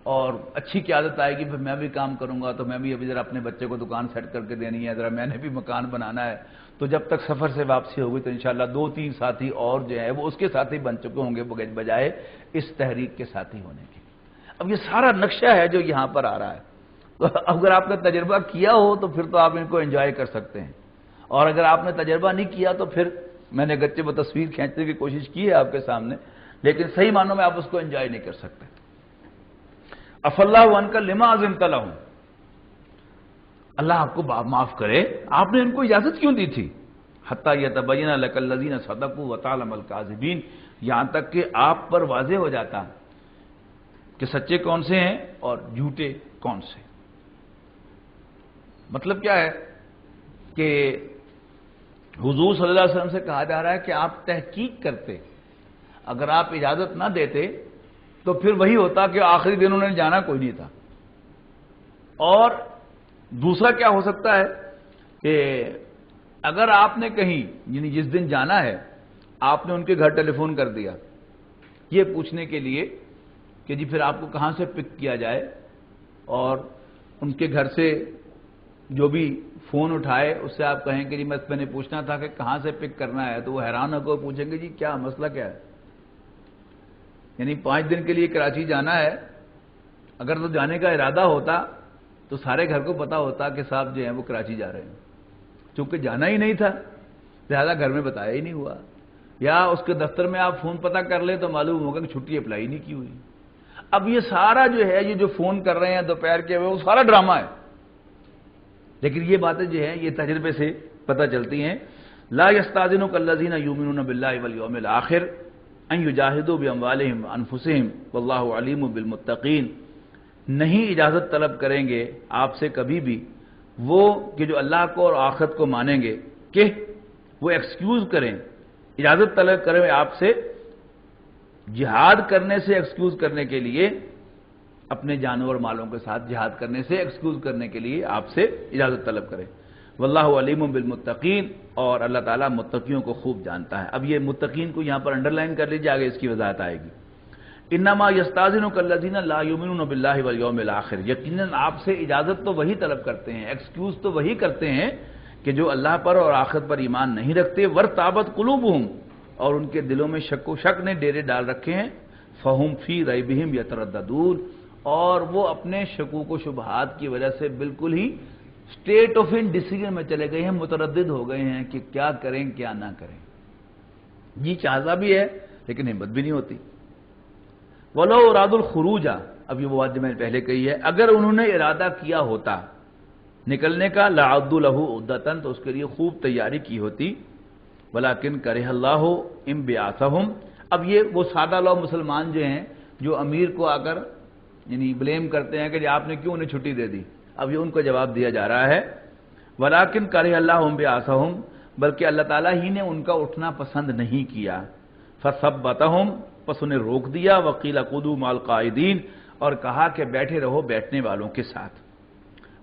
اور اچھی قیادت آئے گی پھر میں بھی کام کروں گا، تو میں بھی ابھی ذرا اپنے بچے کو دکان سیٹ کر کے دینی ہے، ذرا میں نے بھی مکان بنانا ہے، تو جب تک سفر سے واپسی ہوگی تو انشاءاللہ 2-3 ساتھی اور جو ہے وہ اس کے ساتھی بن چکے ہوں گے بجائے اس تحریک کے ساتھی ہونے کے۔ اب یہ سارا نقشہ ہے جو یہاں پر آ رہا ہے، تو اگر آپ نے تجربہ کیا ہو تو پھر تو آپ ان کو انجوائے کر سکتے ہیں، اور اگر آپ نے تجربہ نہیں کیا تو پھر میں نے گچے وہ تصویر کھینچنے کی کوشش کی ہے آپ کے سامنے، لیکن صحیح معنوں میں آپ اس کو انجوائے نہیں کر سکتے۔ اف اللہ عنک لما عزمت لہم، اللہ آپ کو معاف کرے آپ نے ان کو اجازت کیوں دی تھی، حتی یتبین لک الذین صدقوا وتعلم الکاذبین، یہاں تک کہ آپ پر واضح ہو جاتا کہ سچے کون سے ہیں اور جھوٹے کون سے۔ مطلب کیا ہے کہ حضور صلی اللہ علیہ وسلم سے کہا جا رہا ہے کہ آپ تحقیق کرتے، اگر آپ اجازت نہ دیتے تو پھر وہی ہوتا کہ آخری دن انہوں نے جانا کوئی نہیں تھا، اور دوسرا کیا ہو سکتا ہے کہ اگر آپ نے کہیں یعنی جس دن جانا ہے آپ نے ان کے گھر ٹیلی فون کر دیا یہ پوچھنے کے لیے کہ جی پھر آپ کو کہاں سے پک کیا جائے، اور ان کے گھر سے جو بھی فون اٹھائے اس سے آپ کہیں کہ جی میں نے پوچھنا تھا کہ کہاں سے پک کرنا ہے، تو وہ حیران ہو کر پوچھیں گے جی کیا مسئلہ کیا ہے، یعنی 5 دن کے لیے کراچی جانا ہے، اگر تو جانے کا ارادہ ہوتا تو سارے گھر کو پتا ہوتا کہ صاحب جو ہیں وہ کراچی جا رہے ہیں، چونکہ جانا ہی نہیں تھا لہذا گھر میں بتایا ہی نہیں ہوا، یا اس کے دفتر میں آپ فون پتہ کر لیں تو معلوم ہوگا کہ چھٹی اپلائی نہیں کی ہوئی۔ اب یہ سارا جو ہے یہ جو فون کر رہے ہیں دوپہر کے وہ سارا ڈرامہ ہے، لیکن یہ باتیں جو ہیں یہ تجربے سے پتہ چلتی ہیں. لا یستاذنک الذین یؤمنون باللہ والیوم الآخر ان یجاہدوا باموالہم وانفسہم واللہ علیم بالمتقین. نہیں اجازت طلب کریں گے آپ سے کبھی بھی وہ کہ جو اللہ کو اور آخرت کو مانیں گے کہ وہ ایکسکیوز کریں، اجازت طلب کریں آپ سے جہاد کرنے سے ایکسکیوز کرنے کے لیے، اپنے جانور مالوں کے ساتھ جہاد کرنے سے ایکسکیوز کرنے کے لیے آپ سے اجازت طلب کریں. واللہ علیم بالمتقین، اور اللہ تعالیٰ متقیوں کو خوب جانتا ہے. اب یہ متقین کو یہاں پر انڈر لائن کر لیجیے، آگے اس کی وضاحت آئے گی. انما یستاذنک الذین لا یؤمنون باللہ والیوم الآخر، یقیناً آپ سے اجازت تو وہی طلب کرتے ہیں، ایکسکیوز تو وہی کرتے ہیں کہ جو اللہ پر اور آخرت پر ایمان نہیں رکھتے. وارتابت قلوبہم، اور ان کے دلوں میں شک و شک نے ڈیرے ڈال رکھے ہیں. فہم فی ریبہم یترددون، اور وہ اپنے شکوک و شبہات کی وجہ سے بالکل ہی اسٹیٹ آف انڈیسیژن میں چلے گئے ہیں، متردد ہو گئے ہیں کہ کیا کریں کیا نہ کریں. جی چاہتا بھی ہے لیکن ہمت بھی نہیں ہوتی. وَلَوْ ارادوا الخروج، اب یہ وہ بات جو میں نے پہلے کہی ہے، اگر انہوں نے ارادہ کیا ہوتا نکلنے کا، لَعَدُّوا لَهُ عُدَّةً، تو اس کے لیے خوب تیاری کی ہوتی. وَلَكِنْ كَرِهَ اللَّهُ انبعاثهم، اب یہ وہ سادہ لوگ مسلمان جو ہیں جو امیر کو آ کر یعنی بلیم کرتے ہیں کہ جی آپ نے کیوں انہیں چھٹی دے دی، اب یہ ان کو جواب دیا جا رہا ہے. وَلَكِنْ كَرِهَ اللَّهُ انبعاثهم، بلکہ اللہ تعالیٰ ہی نے ان کا اٹھنا پسند نہیں کیا. فَثَبَّتَهُمْ، پس انہیں روک دیا. وَقِيلَ قُعُودُوا مَعَ الْقَاعِدِينَ، اور کہا کہ بیٹھے رہو بیٹھنے والوں کے ساتھ.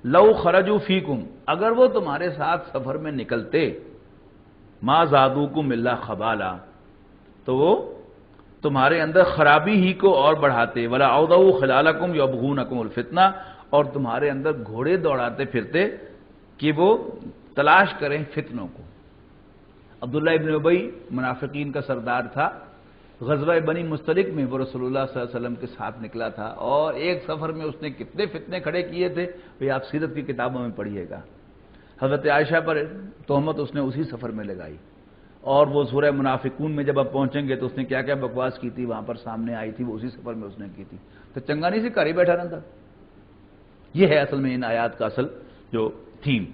لَوْ خَرَجُوا فِيكُمْ، اگر وہ تمہارے ساتھ سفر میں نکلتے، مَا زَادُوكُمْ إِلَّا خَبَالًا، تو وہ تمہارے اندر خرابی ہی کو اور بڑھاتے. وَلَا أَوْضَعُوا خِلَالَكُمْ يَبْغُونَكُمُ الْفِتْنَةَ، اور تمہارے اندر گھوڑے دوڑاتے پھرتے کہ وہ تلاش کریں فتنوں کو. عبداللہ ابن ابی منافقین کا سردار تھا. غزوہ بنی مستلق میں وہ رسول اللہ صلی اللہ علیہ وسلم کے ساتھ نکلا تھا، اور ایک سفر میں اس نے کتنے فتنے کھڑے کیے تھے وہ آپ سیرت کی کتابوں میں پڑھیے گا. حضرت عائشہ پر تہمت اس نے اسی سفر میں لگائی، اور وہ سورہ منافقون میں جب آپ پہنچیں گے تو اس نے کیا کیا بکواس کی تھی وہاں پر سامنے آئی تھی، وہ اسی سفر میں اس نے کی تھی. تو چنگا نہیں سی گھر ہی بیٹھا رہتا. یہ ہے اصل میں ان آیات کا اصل جو تھیم.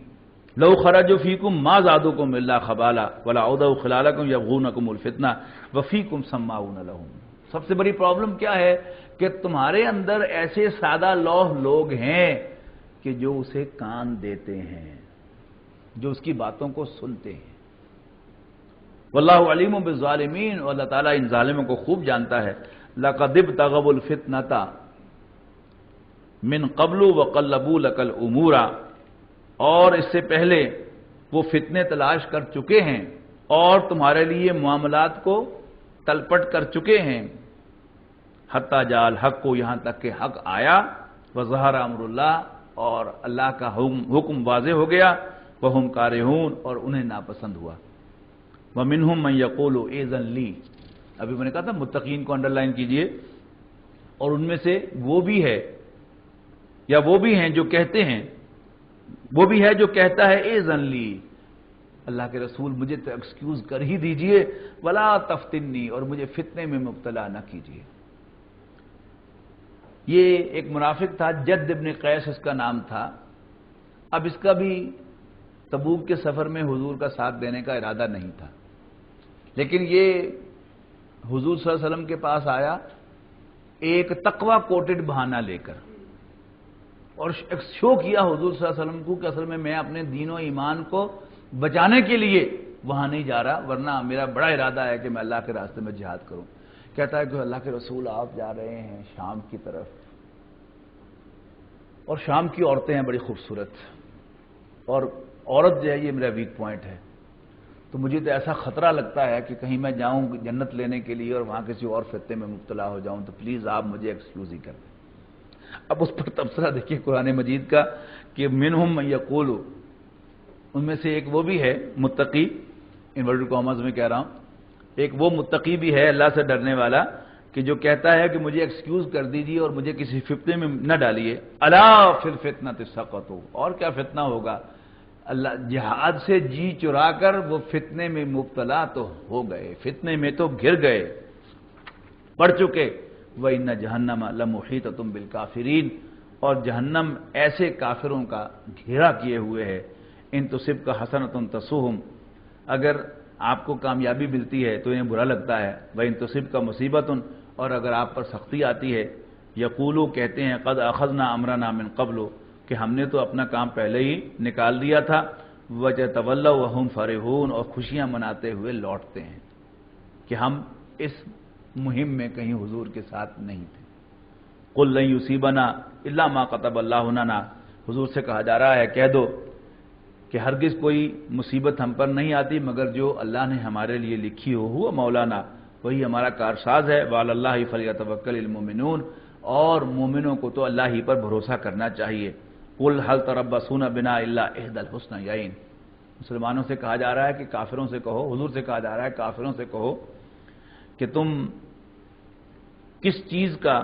لو خرجوا فیکم ما زادوکم الا خبالا ولا عودوا خلالکم یبغونکم الفتنہ وفیکم سماعون لهم. سب سے بڑی پرابلم کیا ہے کہ تمہارے اندر ایسے سادہ لوح لوگ ہیں کہ جو اسے کان دیتے ہیں، جو اس کی باتوں کو سنتے ہیں. واللہ علیم بالظالمین، اور اللہ تعالیٰ ان ظالموں کو خوب جانتا ہے. لقد ابتغوا الفتنة من قبل وقلبوا لك الامور، اور اس سے پہلے وہ فتنے تلاش کر چکے ہیں اور تمہارے لیے معاملات کو تلپٹ کر چکے ہیں. حتی جاء الحق، کو یہاں تک کہ حق آیا. وظہر امر اللہ، اور اللہ کا حکم واضح ہو گیا. وہم کارہون، اور انہیں ناپسند ہوا. ومنہم من یقول ایذن لی، ابھی میں نے کہا تھا متقین کو انڈر لائن کیجئے. اور ان میں سے وہ بھی ہے یا وہ بھی ہیں جو کہتے ہیں، وہ بھی ہے جو کہتا ہے ایذن لی، اللہ کے رسول مجھے تو ایکسکیوز کر ہی دیجئے. ولا تفتنی، اور مجھے فتنے میں مبتلا نہ کیجئے. یہ ایک منافق تھا، جد ابن قیس اس کا نام تھا. اب اس کا بھی تبوک کے سفر میں حضور کا ساتھ دینے کا ارادہ نہیں تھا، لیکن یہ حضور صلی اللہ علیہ وسلم کے پاس آیا ایک تقوی کوٹڈ بہانہ لے کر، اور شو کیا حضور صلی اللہ علیہ وسلم کو کہ اصل میں اپنے دین و ایمان کو بچانے کے لیے وہاں نہیں جا رہا، ورنہ میرا بڑا ارادہ ہے کہ میں اللہ کے راستے میں جہاد کروں. کہتا ہے کہ اللہ کے رسول آپ جا رہے ہیں شام کی طرف، اور شام کی عورتیں ہیں بڑی خوبصورت، اور عورت جو ہے یہ میرا ویک پوائنٹ ہے. تو مجھے تو ایسا خطرہ لگتا ہے کہ کہیں میں جاؤں جنت لینے کے لیے اور وہاں کسی اور فتنے میں مبتلا ہو جاؤں، تو پلیز آپ مجھے ایکسکیوز ہی کر دیں. اب اس پر تبصرہ دیکھیے قرآن مجید کا کہ منہم من یقول، ان میں سے ایک وہ بھی ہے متقی، انورٹڈ کاماز میں کہہ رہا ہوں، ایک وہ متقی بھی ہے اللہ سے ڈرنے والا کہ جو کہتا ہے کہ مجھے ایکسکیوز کر دیجیے اور مجھے کسی فتنے میں نہ ڈالیے. الا فی الفتنۃ سقطوا، اور کیا فتنہ ہوگا، اللہ جہاد سے جی چرا کر وہ فتنے میں مبتلا تو ہو گئے، فتنے میں تو گر گئے، پڑ چکے. وَإِنَّ جَهَنَّمَ لَمُحِيطَةٌ بِالْكَافِرِينَ، اور جہنم ایسے کافروں کا گھیرا کیے ہوئے ہے، ان تصبک حسنۃ تسؤہم، اگر آپ کو کامیابی ملتی ہے تو انہیں برا لگتا ہے، وان تصبک مصیبۃ، اور اگر آپ پر سختی آتی ہے، یقولو کہتے ہیں قد اخذنا امرنا من قبل، کہ ہم نے تو اپنا کام پہلے ہی نکال دیا تھا، وَيَتَوَلَّوْا وَهُمْ فَرِحُونَ، اور خوشیاں مناتے ہوئے لوٹتے ہیں کہ ہم اس مہم میں کہیں حضور کے ساتھ نہیں تھے۔ قُلْ لَن يُصِيبَنَا إِلَّا مَا كَتَبَ اللَّهُ لَنَا، حضور سے کہا جا رہا ہے کہہ دو کہ ہرگز کوئی مصیبت ہم پر نہیں آتی مگر جو اللہ نے ہمارے لیے لکھی ہو مولانا، وہی ہمارا کارساز ہے، وعلی اللہ فلیتوکل المؤمنون، اور مومنوں کو تو اللہ ہی پر بھروسہ کرنا چاہیے۔ قل هل تربصون بنا الا احدى الحسنيين، مسلمانوں سے کہا جا رہا ہے کہ کافروں سے کہو، حضور سے کہا جا رہا ہے کافروں سے کہو کہ تم کس چیز کا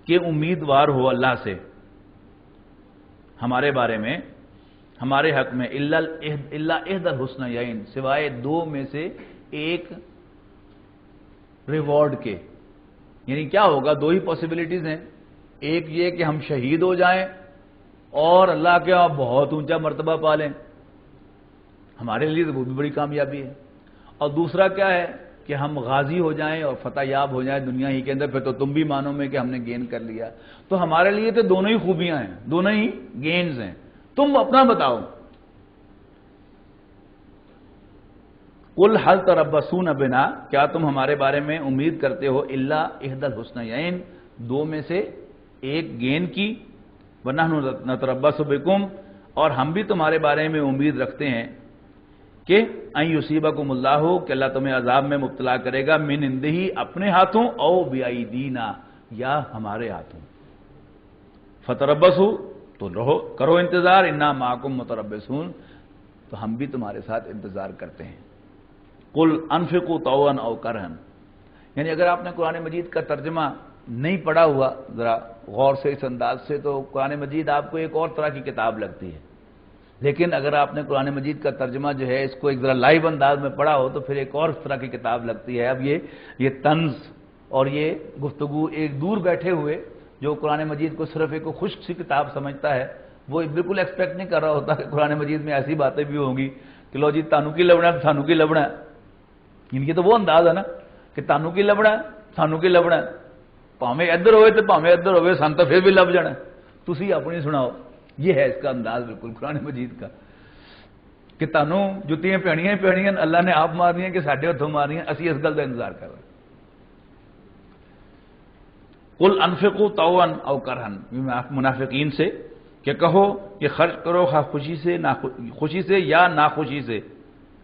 کہ امیدوار ہو اللہ سے ہمارے بارے میں، ہمارے حق میں، الا احدى الحسنيين، سوائے دو میں سے ایک ریوارڈ کے۔ یعنی کیا ہوگا؟ دو ہی پاسبلٹیز ہیں، ایک یہ کہ ہم شہید ہو جائیں اور اللہ کے آپ بہت اونچا مرتبہ پا لیں، ہمارے لیے تو بہت بڑی کامیابی ہے، اور دوسرا کیا ہے کہ ہم غازی ہو جائیں اور فتح یاب ہو جائیں دنیا ہی کے اندر، پھر تو تم بھی مانو میں کہ ہم نے گین کر لیا۔ تو ہمارے لیے تو دونوں ہی خوبیاں ہیں، دونوں ہی گینز ہیں، تم اپنا بتاؤ۔ قل هل تربصون بنا، کیا تم ہمارے بارے میں امید کرتے ہو الا احدى الحسنيين، دو میں سے ایک گین کی، وَنَحْنُ نَتَرَبَّصُ بِكُمْ، اور ہم بھی تمہارے بارے میں امید رکھتے ہیں کہ اَن يُصِيبَكُمُ اللَّهُ، کہ اللہ تمہیں عذاب میں مبتلا کرے گا، من عندہ، اپنے ہاتھوں، او بِأَيْدِينَا، یا ہمارے ہاتھوں۔ فَتَرَبَّصُوا، تو رہو کرو انتظار، اِنَّا مَعَكُمْ مُتَرَبِّصُونَ، تو ہم بھی تمہارے ساتھ انتظار کرتے ہیں۔ قُلْ أَنفِقُوا طَوْعًا أَوْ كَرْهًا، یعنی اگر آپ نے قرآن مجید کا ترجمہ نہیں پڑھا ہوا ذرا غور سے اس انداز سے، تو قرآن مجید آپ کو ایک اور طرح کی کتاب لگتی ہے، لیکن اگر آپ نے قرآن مجید کا ترجمہ جو ہے اس کو ایک ذرا لائیو انداز میں پڑھا ہو تو پھر ایک اور طرح کی کتاب لگتی ہے۔ اب یہ طنز اور یہ گفتگو ایک دور بیٹھے ہوئے جو قرآن مجید کو صرف ایک خشک سی کتاب سمجھتا ہے، وہ بالکل ایکسپیکٹ نہیں کر رہا ہوتا کہ قرآن مجید میں ایسی باتیں بھی ہوں گی کہ لو جی تانوں کی لبنا سانوں کی لبنا، ان کی تو وہ انداز ہے نا کہ تانوں کی لبنا سانوں کی لبنا، پاویں ادھر ہوئے تو پاویں ادھر ہوئے سان تو پھر بھی لب جانا، تسی اپنی سناؤ۔ یہ ہے اس کا انداز بالکل قرآن مجید کا کہ تانوں جتیاں پیڑیاں پیڑیاں اللہ نے آپ مارنی ہیں کہ ساڈے ہتھوں مارنی ہیں، اسی اس گل کا انتظار کر رہے ہیں۔ قل انفقوا طوعا او کرہا، منافقین سے کہ کہو کہ خرچ کرو خواہ خوشی سے یا ناخوشی سے،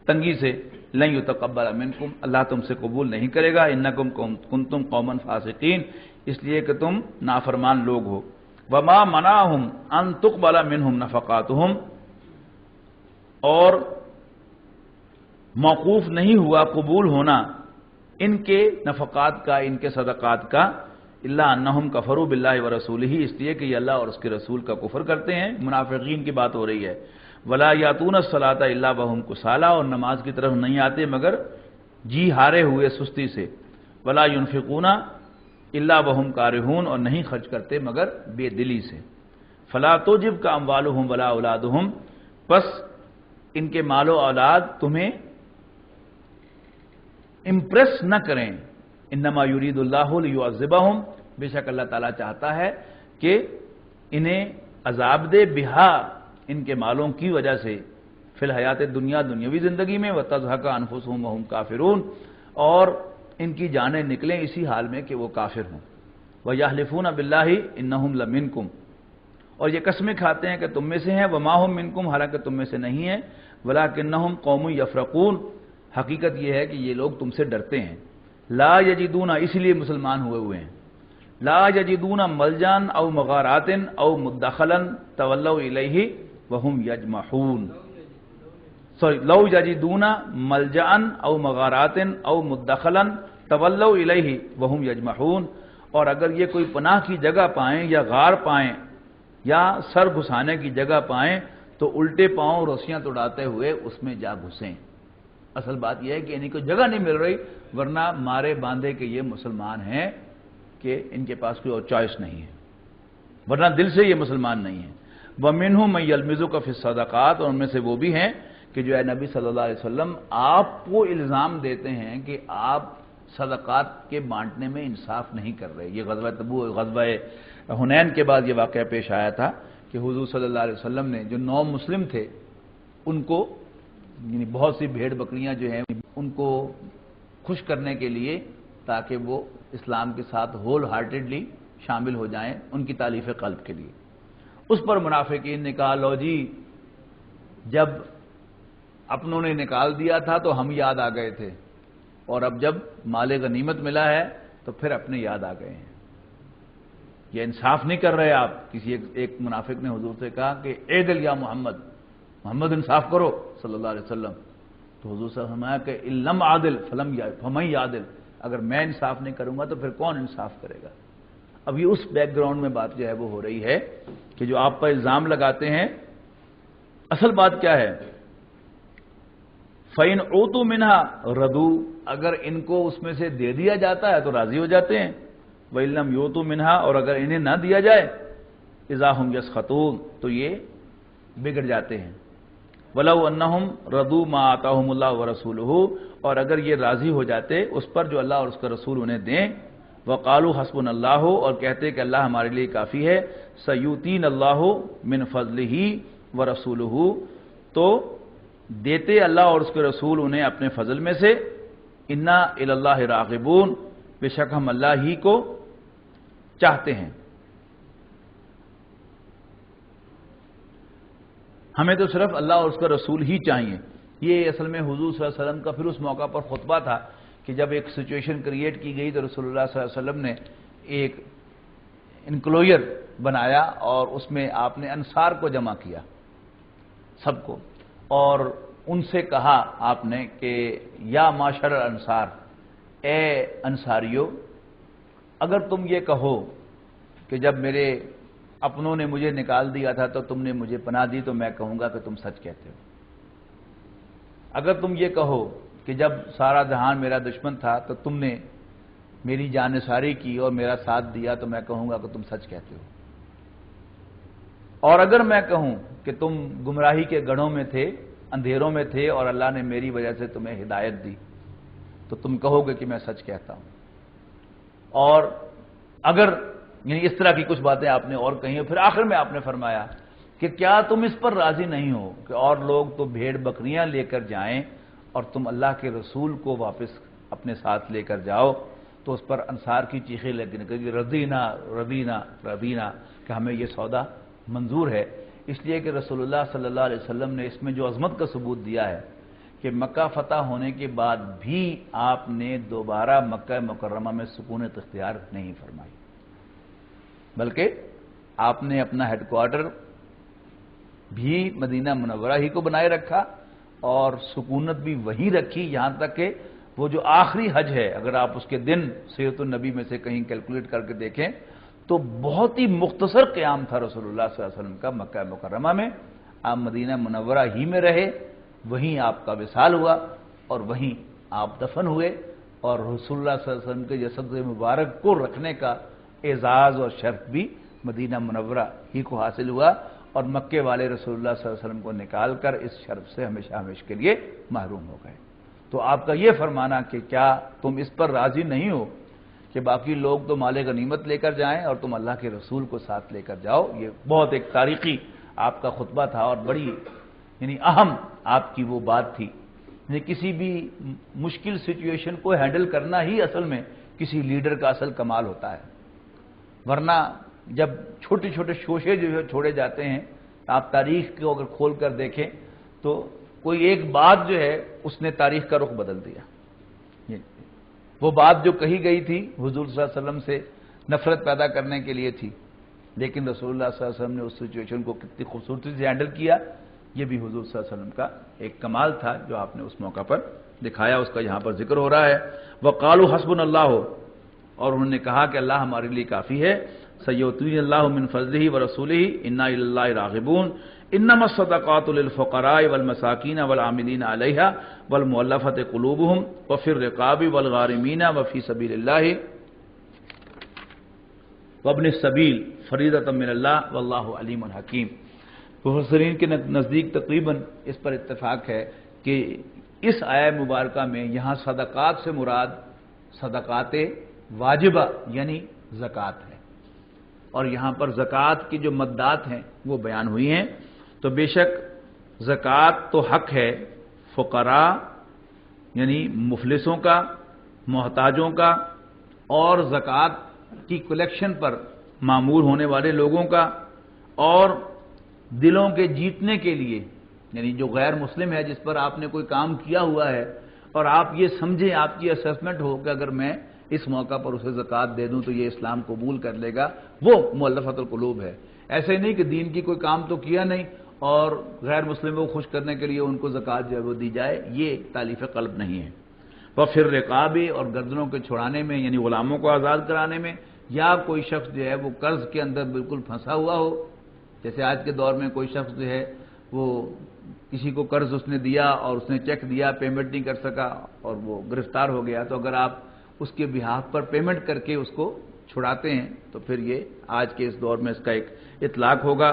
تنگی سے، لن یتقبل منکم، اللہ تم سے قبول نہیں کرے گا، انکم کنتم قوما فاسقین، اس لیے کہ تم نافرمان لوگ ہو۔ وما منعهم ان تقبل منهم نفقاتهم، اور موقوف نہیں ہوا قبول ہونا ان کے نفقات کا، ان کے صدقات کا، الا انہم کفروا باللہ ورسولہ، اس لیے کہ یہ اللہ اور اس کے رسول کا کفر کرتے ہیں۔ منافقین کی بات ہو رہی ہے۔ ولا یاتون الصلاۃ الا وهم کسالى، اور نماز کی طرف نہیں آتے مگر جی ہارے ہوئے سستی سے۔ ولا ينفقون الا وهم کارہون، اور نہیں خرچ کرتے مگر بے دلی سے۔ فلا تعجبک اموالهم ولا اولادهم، پس ان کے مال و اولاد تمہیں امپریس نہ کریں۔ انما یرید اللہ لیعذبہم، بے شک اللہ تعالیٰ چاہتا ہے کہ انہیں عذاب دے، بہا، ان کے مالوں کی وجہ سے، فی الحیات دنیا، دنیاوی زندگی میں، وتضحک انفسہم وہم کافرون، اور ان کی جانیں نکلیں اسی حال میں کہ وہ کافر ہوں۔ ویحلفون باللہ انہم لمنکم، اور یہ قسمیں کھاتے ہیں کہ تم میں سے ہیں، وما ہم منکم، حالانکہ تم میں سے نہیں ہیں، ولکنہم قوم یفرقون، حقیقت یہ ہے کہ یہ لوگ تم سے ڈرتے ہیں۔ لا یجدون، اس لیے مسلمان ہوئے ہیں، لا یجدون ملجان او مغارات او مدخلا تولوا الیہ وهم یجمحون، لو یجدون ملجان او مغارات او مدخلا تولوا الیہ وهم یجمحون، اور اگر یہ کوئی پناہ کی جگہ پائیں یا غار پائیں یا سر گھسانے کی جگہ پائیں تو الٹے پاؤں رسیاں توڑاتے ہوئے اس میں جا گھسیں۔ اصل بات یہ ہے کہ انہیں کوئی جگہ نہیں مل رہی، ورنہ مارے باندھے کہ یہ مسلمان ہیں کہ ان کے پاس کوئی اور چوائس نہیں ہے، ورنہ دل سے یہ مسلمان نہیں ہیں۔ وَمِنْهُمْ مَن يَلْمِزُكَ فِي الصَّدَقَاتِ، اور ان میں سے وہ بھی ہیں کہ جو اے نبی صلی اللہ علیہ وسلم آپ کو الزام دیتے ہیں کہ آپ صدقات کے بانٹنے میں انصاف نہیں کر رہے۔ یہ غزوہ حنین کے بعد یہ واقعہ پیش آیا تھا کہ حضور صلی اللہ علیہ وسلم نے جو 9 مسلم تھے ان کو، یعنی بہت سی بھیڑ بکریاں جو ہیں ان کو خوش کرنے کے لیے تاکہ وہ اسلام کے ساتھ ہول ہارٹیڈلی شامل ہو جائیں ان کی تالیف قلب کے لیے۔ اس پر منافقین نے کہا لو جی جب اپنوں نے نکال دیا تھا تو ہم یاد آ گئے تھے، اور اب جب مال غنیمت ملا ہے تو پھر اپنے یاد آ گئے ہیں، یہ انصاف نہیں کر رہے آپ۔ کسی ایک منافق نے حضور سے کہا کہ عدل یا محمد، محمد انصاف کرو صلی اللہ علیہ وسلم۔ تو حضور صلی اللہ علیہ وسلم فرمایا کہ لم عادل فمن یعدل، اگر میں انصاف نہیں کروں گا تو پھر کون انصاف کرے گا؟ اب یہ اس بیک گراؤنڈ میں بات جو ہے وہ ہو رہی ہے کہ جو آپ پر الزام لگاتے ہیں، اصل بات کیا ہے؟ فَإِنْ أُوتُوا مِنْهَا رَضُوا، اگر ان کو اس میں سے دے دیا جاتا ہے تو راضی ہو جاتے ہیں، وَإِنْ لَمْ يُؤْتُوا مِنْهَا، اور اگر انہیں نہ دیا جائے اِذَا هُمْ يَسْخَطُونَ، تو یہ بگڑ جاتے ہیں۔ وَلَوْ أَنَّهُمْ رَضُوا مَا آتَاهُمُ اللَّهُ وَرَسُولُهُ، اور اگر یہ راضی ہو جاتے اس پر جو اللہ اور اس کا رسول انہیں دیں، وَقَالُوا حَسْبُنَا اللَّهُ، اور کہتے کہ اللہ ہمارے لیے کافی ہے، سَيُؤْتِينَ اللَّهُ مِنْ فَضْلِهِ وَرَسُولُهُ، تو دیتے اللہ اور اس کے رسول انہیں اپنے فضل میں سے، اِنَّا إِلَى اللَّهِ رَاغِبُونَ، بے شک ہم اللہ ہی کو چاہتے ہیں۔ ہمیں تو صرف اللہ اور اس کا رسول ہی چاہیے۔ یہ اصل میں حضور صلی اللہ علیہ وسلم کا پھر اس موقع پر خطبہ تھا کہ جب ایک سچویشن کریٹ کی گئی تو رسول اللہ صلی اللہ علیہ وسلم نے ایک انکلوئر بنایا اور اس میں آپ نے انصار کو جمع کیا، سب کو، اور ان سے کہا آپ نے کہ یا معاشر الانصار، اے انصاریو، اگر تم یہ کہو کہ جب میرے اپنوں نے مجھے نکال دیا تھا تو تم نے مجھے پناہ دی، تو میں کہوں گا کہ تم سچ کہتے ہو۔ اگر تم یہ کہو کہ جب سارا جہان میرا دشمن تھا تو تم نے میری جانثاری کی اور میرا ساتھ دیا، تو میں کہوں گا کہ تم سچ کہتے ہو۔ اور اگر میں کہوں کہ تم گمراہی کے گڑھوں میں تھے، اندھیروں میں تھے، اور اللہ نے میری وجہ سے تمہیں ہدایت دی، تو تم کہو گے کہ میں سچ کہتا ہوں۔ اور اگر یعنی اس طرح کی کچھ باتیں آپ نے اور کہیں، اور پھر آخر میں آپ نے فرمایا کہ کیا تم اس پر راضی نہیں ہو کہ اور لوگ تو بھیڑ بکریاں لے کر جائیں اور تم اللہ کے رسول کو واپس اپنے ساتھ لے کر جاؤ؟ تو اس پر انصار کی چیخیں لگنے لگی، رضینا رضینا رضینا، کہ ہمیں یہ سودا منظور ہے۔ اس لیے کہ رسول اللہ صلی اللہ علیہ وسلم نے اس میں جو عظمت کا ثبوت دیا ہے کہ مکہ فتح ہونے کے بعد بھی آپ نے دوبارہ مکہ مکرمہ میں سکونت اختیار نہیں فرمائی، بلکہ آپ نے اپنا ہیڈ کوارٹر بھی مدینہ منورہ ہی کو بنائے رکھا اور سکونت بھی وہیں رکھی، یہاں تک کہ وہ جو آخری حج ہے، اگر آپ اس کے دن سیرت النبی میں سے کہیں کیلکولیٹ کر کے دیکھیں تو بہت ہی مختصر قیام تھا رسول اللہ صلی اللہ علیہ وسلم کا مکہ مکرمہ میں۔ آپ مدینہ منورہ ہی میں رہے، وہیں آپ کا وصال ہوا اور وہیں آپ دفن ہوئے، اور رسول اللہ صلی اللہ علیہ وسلم کے جسد مبارک کو رکھنے کا اعزاز اور شرف بھی مدینہ منورہ ہی کو حاصل ہوا، اور مکے والے رسول اللہ صلی اللہ علیہ وسلم کو نکال کر اس شرف سے ہمیشہ ہمیشہ کے لیے محروم ہو گئے۔ تو آپ کا یہ فرمانا کہ کیا تم اس پر راضی نہیں ہو کہ باقی لوگ تو مال غنیمت لے کر جائیں اور تم اللہ کے رسول کو ساتھ لے کر جاؤ، یہ بہت ایک تاریخی آپ کا خطبہ تھا اور بڑی یعنی اہم آپ کی وہ بات تھی۔ یعنی کسی بھی مشکل سچویشن کو ہینڈل کرنا ہی اصل میں کسی لیڈر کا اصل کمال ہوتا ہے، ورنہ جب چھوٹے چھوٹے شوشے جو چھوڑے جاتے ہیں، آپ تاریخ کو اگر کھول کر دیکھیں تو کوئی ایک بات جو ہے اس نے تاریخ کا رخ بدل دیا۔ وہ بات جو کہی گئی تھی حضور صلی اللہ علیہ وسلم سے نفرت پیدا کرنے کے لیے تھی، لیکن رسول اللہ صلی اللہ علیہ وسلم نے اس سچویشن کو کتنی خوبصورتی سے ہینڈل کیا، یہ بھی حضور صلی اللہ علیہ وسلم کا ایک کمال تھا جو آپ نے اس موقع پر دکھایا، اس کا یہاں پر ذکر ہو رہا ہے۔ وَقَالُوا حَسْبُنَا اللَّهُ، اور انہوں نے کہا کہ اللہ ہمارے لیے کافی ہے، سَيُؤْتِينَ اللَّهُ مِنْ فَضْلِهِ وَرَسُولِهِ إِنَّا إِلَى اللَّهِ رَاغِبُونَ إِنَّمَا الصَّدَقَاتُ لِلْفُقَرَاءِ وَالْمَسَاكِينِ وَالْعَامِلِينَ عَلَيْهَا وَالْمُؤَلَّفَةِ قُلُوبُهُمْ وَفِي الرِّقَابِ وَالْغَارِمِينَ وَفِي سَبِيلِ اللَّهِ وَابْنِ السَّبِيلِ فَرِيضَةً مِّنَ اللَّهِ وَاللَّهُ عَلِيمٌ حَكِيمٌ۔ مفسرین کے نزدیک تقریباً اس پر اتفاق ہے کہ اس آیہ مبارکہ میں یہاں صدقات سے مراد صدقات واجبہ یعنی زکوٰۃ ہے، اور یہاں پر زکوٰۃ کی جو مدات ہیں وہ بیان ہوئی ہیں۔ تو بے شک زکوٰۃ تو حق ہے فقراء یعنی مفلسوں کا، محتاجوں کا، اور زکوٰۃ کی کلیکشن پر مامور ہونے والے لوگوں کا، اور دلوں کے جیتنے کے لیے یعنی جو غیر مسلم ہے جس پر آپ نے کوئی کام کیا ہوا ہے اور آپ یہ سمجھیں، آپ کی اسیسمنٹ ہو کہ اگر میں اس موقع پر اسے زکوٰۃ دے دوں تو یہ اسلام قبول کر لے گا، وہ مؤلفۃ القلوب ہے۔ ایسے نہیں کہ دین کی کوئی کام تو کیا نہیں اور غیر مسلموں کو خوش کرنے کے لیے ان کو زکوٰۃ جو ہے وہ دی جائے، یہ تالیف قلب نہیں ہے۔ وفر رقابی، اور گردنوں کے چھڑانے میں یعنی غلاموں کو آزاد کرانے میں، یا کوئی شخص جو ہے وہ قرض کے اندر بالکل پھنسا ہوا ہو، جیسے آج کے دور میں کوئی شخص جو ہے وہ کسی کو قرض اس نے دیا اور اس نے چیک دیا، پیمنٹ نہیں کر سکا اور وہ گرفتار ہو گیا، تو اگر آپ اس کے بہاف پر پیمنٹ کر کے اس کو چھڑاتے ہیں تو پھر یہ آج کے اس دور میں اس کا ایک اطلاق ہوگا۔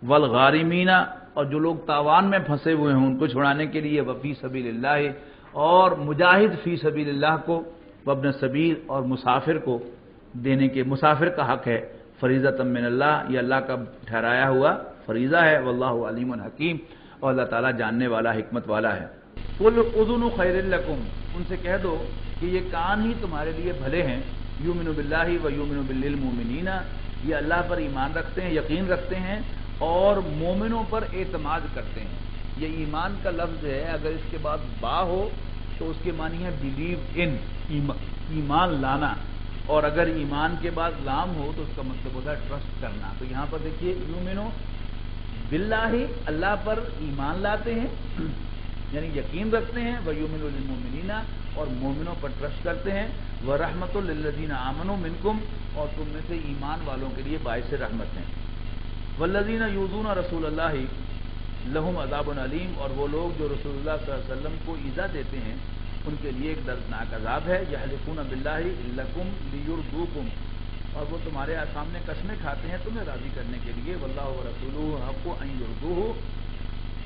والغارمین، اور جو لوگ تاوان میں پھنسے ہوئے ہیں ان کو چھڑانے کے لیے، وفی سبیل اللہ، اور مجاہد فی سبیل اللہ کو، وابن سبیل، اور مسافر کو دینے کے، مسافر کا حق ہے فریضۃ من اللہ، یہ اللہ کا ٹھہرایا ہوا فریضہ ہے، واللہ علیم حکیم، اور اللہ تعالیٰ جاننے والا حکمت والا ہے۔ قل اذن خیر لکم، ان سے کہہ دو کہ یہ کان ہی تمہارے لیے بھلے ہیں، یؤمن باللہ و یؤمن بالمؤمنین، یہ اللہ پر ایمان رکھتے ہیں، یقین رکھتے ہیں اور مومنوں پر اعتماد کرتے ہیں۔ یہ ایمان کا لفظ ہے، اگر اس کے بعد با ہو تو اس کے معنی ہے بلیو ان، ایمان لانا، اور اگر ایمان کے بعد لام ہو تو اس کا مطلب ہوتا ہے ٹرسٹ کرنا۔ تو یہاں پر دیکھیے یؤمنو باللہ، اللہ پر ایمان لاتے ہیں یعنی یقین رکھتے ہیں، ویؤمنوا للمؤمنین، اور مومنوں پر ٹرسٹ کرتے ہیں، ورحمۃ للذین آمنوا منکم، اور تم میں سے ایمان والوں کے لیے باعث رحمت ہیں، والذین یؤذون رسول اللہ لہم عذاب علیم، اور وہ لوگ جو رسول اللہ صلی اللہ علیہ وسلم کو ایذا دیتے ہیں ان کے لیے ایک دردناک عذاب ہے، یحلفون باللہ لکم لیرضوکم، اور وہ تمہارے سامنے قسمیں کھاتے ہیں تمہیں راضی کرنے کے لیے، واللہ ورسولہ حق ان یرضوہ،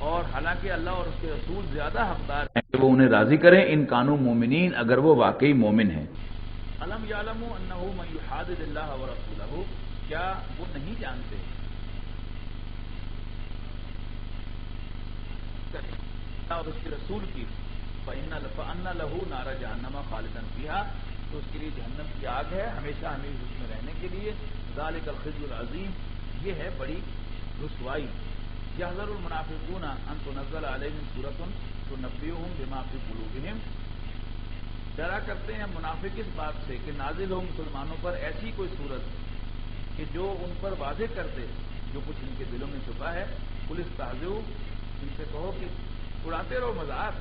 اور حالانکہ اللہ اور اس کے رسول زیادہ حقدار ہیں کہ وہ انہیں راضی کریں، ان کانوا مومنین، اگر وہ واقعی مومن ہیں۔ الم یعلموا انہ من یحادد اللہ ورسولہ، کیا وہ نہیں جانتے اور اس کے رسول کی، فَإِنَّ لَهُ نَارَ جَهَنَّمَ خَالِدًا فِيهَا، تو اس کے لیے جہنم کی آگ ہے ہمیشہ ہمیشہ اس میں رہنے کے لیے، ذَلِكَ الْخِزْيُ الْعَظِيمُ، یہ ہے بڑی رسوائی۔ يَحْذَرُ الْمُنَافِقُونَ أَن تُنَزَّلَ عَلَيْهِمْ سُورَةٌ تُنَبِّئُهُم بِمَا فِي قُلُوبِهِمْ، ڈرا کرتے ہیں منافق اس بات سے کہ نازل ہو مسلمانوں پر ایسی کوئی صورت کہ جو ان پر واضح کر دے جو کچھ ان کے دلوں میں چھپا ہے۔ قُلِ اسْتَهْزِئُوا، ان سے کہو کہ اڑاتے رہو مذاق،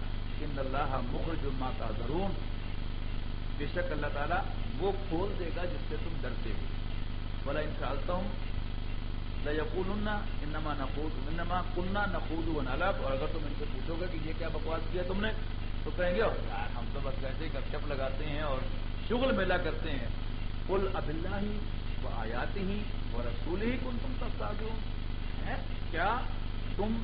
ان اللہ مخرج ما تحذرون، بے شک اللہ تعالیٰ وہ کھول دے گا جس سے تم ڈرتے ہو۔ وَلَئِن سَأَلْتَهُمْ لَيَقُولُنَّ إِنَّمَا كُنَّا نَخُوضُ وَنَلْعَبُ، اور اگر تم ان سے پوچھو گے کہ یہ کیا بکواس کیا تم نے تو کہیں گے یار ہم تو بس ایسے ہی گپ شپ لگاتے ہیں اور شغل میلہ کرتے ہیں۔ قُلْ أَبِاللَّهِ وَآيَاتِهِ وَرَسُولِهِ كُنتُمْ تَسْتَهْزِئُونَ، کیا تم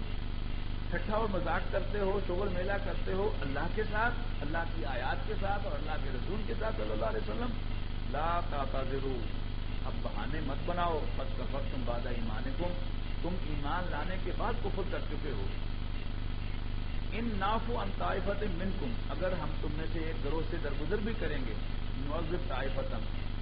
ٹھٹھا اور مذاق کرتے ہو، شغل میلہ کرتے ہو اللہ کے ساتھ، اللہ کی آیات کے ساتھ اور اللہ کے رسول کے ساتھ صلی اللہ علیہ وسلم؟ لا تعتذروا، اب بہانے مت بناؤ، قد کفرتم بعد ایمانکم، تم ایمان لانے کے بعد کفر کر چکے ہو۔ ان نعفو عن طائفۃ منکم، اگر ہم تم میں سے ایک گروہ سے درگزر بھی کریں گے، نعذب طائفۃ،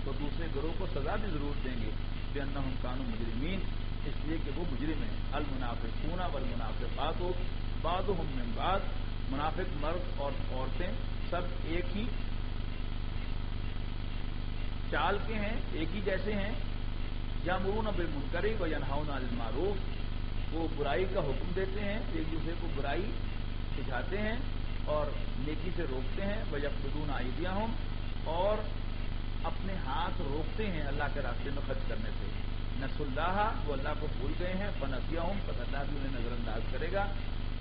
تو دوسرے گروہ کو سزا بھی ضرور دیں گے، بأنہم کانوا مجرمین، اس لیے کہ وہ مجرم ہیں۔ المنافقون والمنافقات بعضهم من بعض، منافق مرد اور عورتیں سب ایک ہی چال کے ہیں، ایک ہی جیسے ہیں۔ یامرون بالمنکر وینہون عن المعروف، وہ برائی کا حکم دیتے ہیں، ایک دوسرے کو برائی سکھاتے ہیں اور نیکی سے روکتے ہیں۔ ویقبضون ایدیہم، اور اپنے ہاتھ روکتے ہیں اللہ کے راستے میں خرچ کرنے سے۔ نسوا اللہ، وہ اللہ کو بھول گئے ہیں، فنسیہم، پس اللہ بھی انہیں نظر انداز کرے گا۔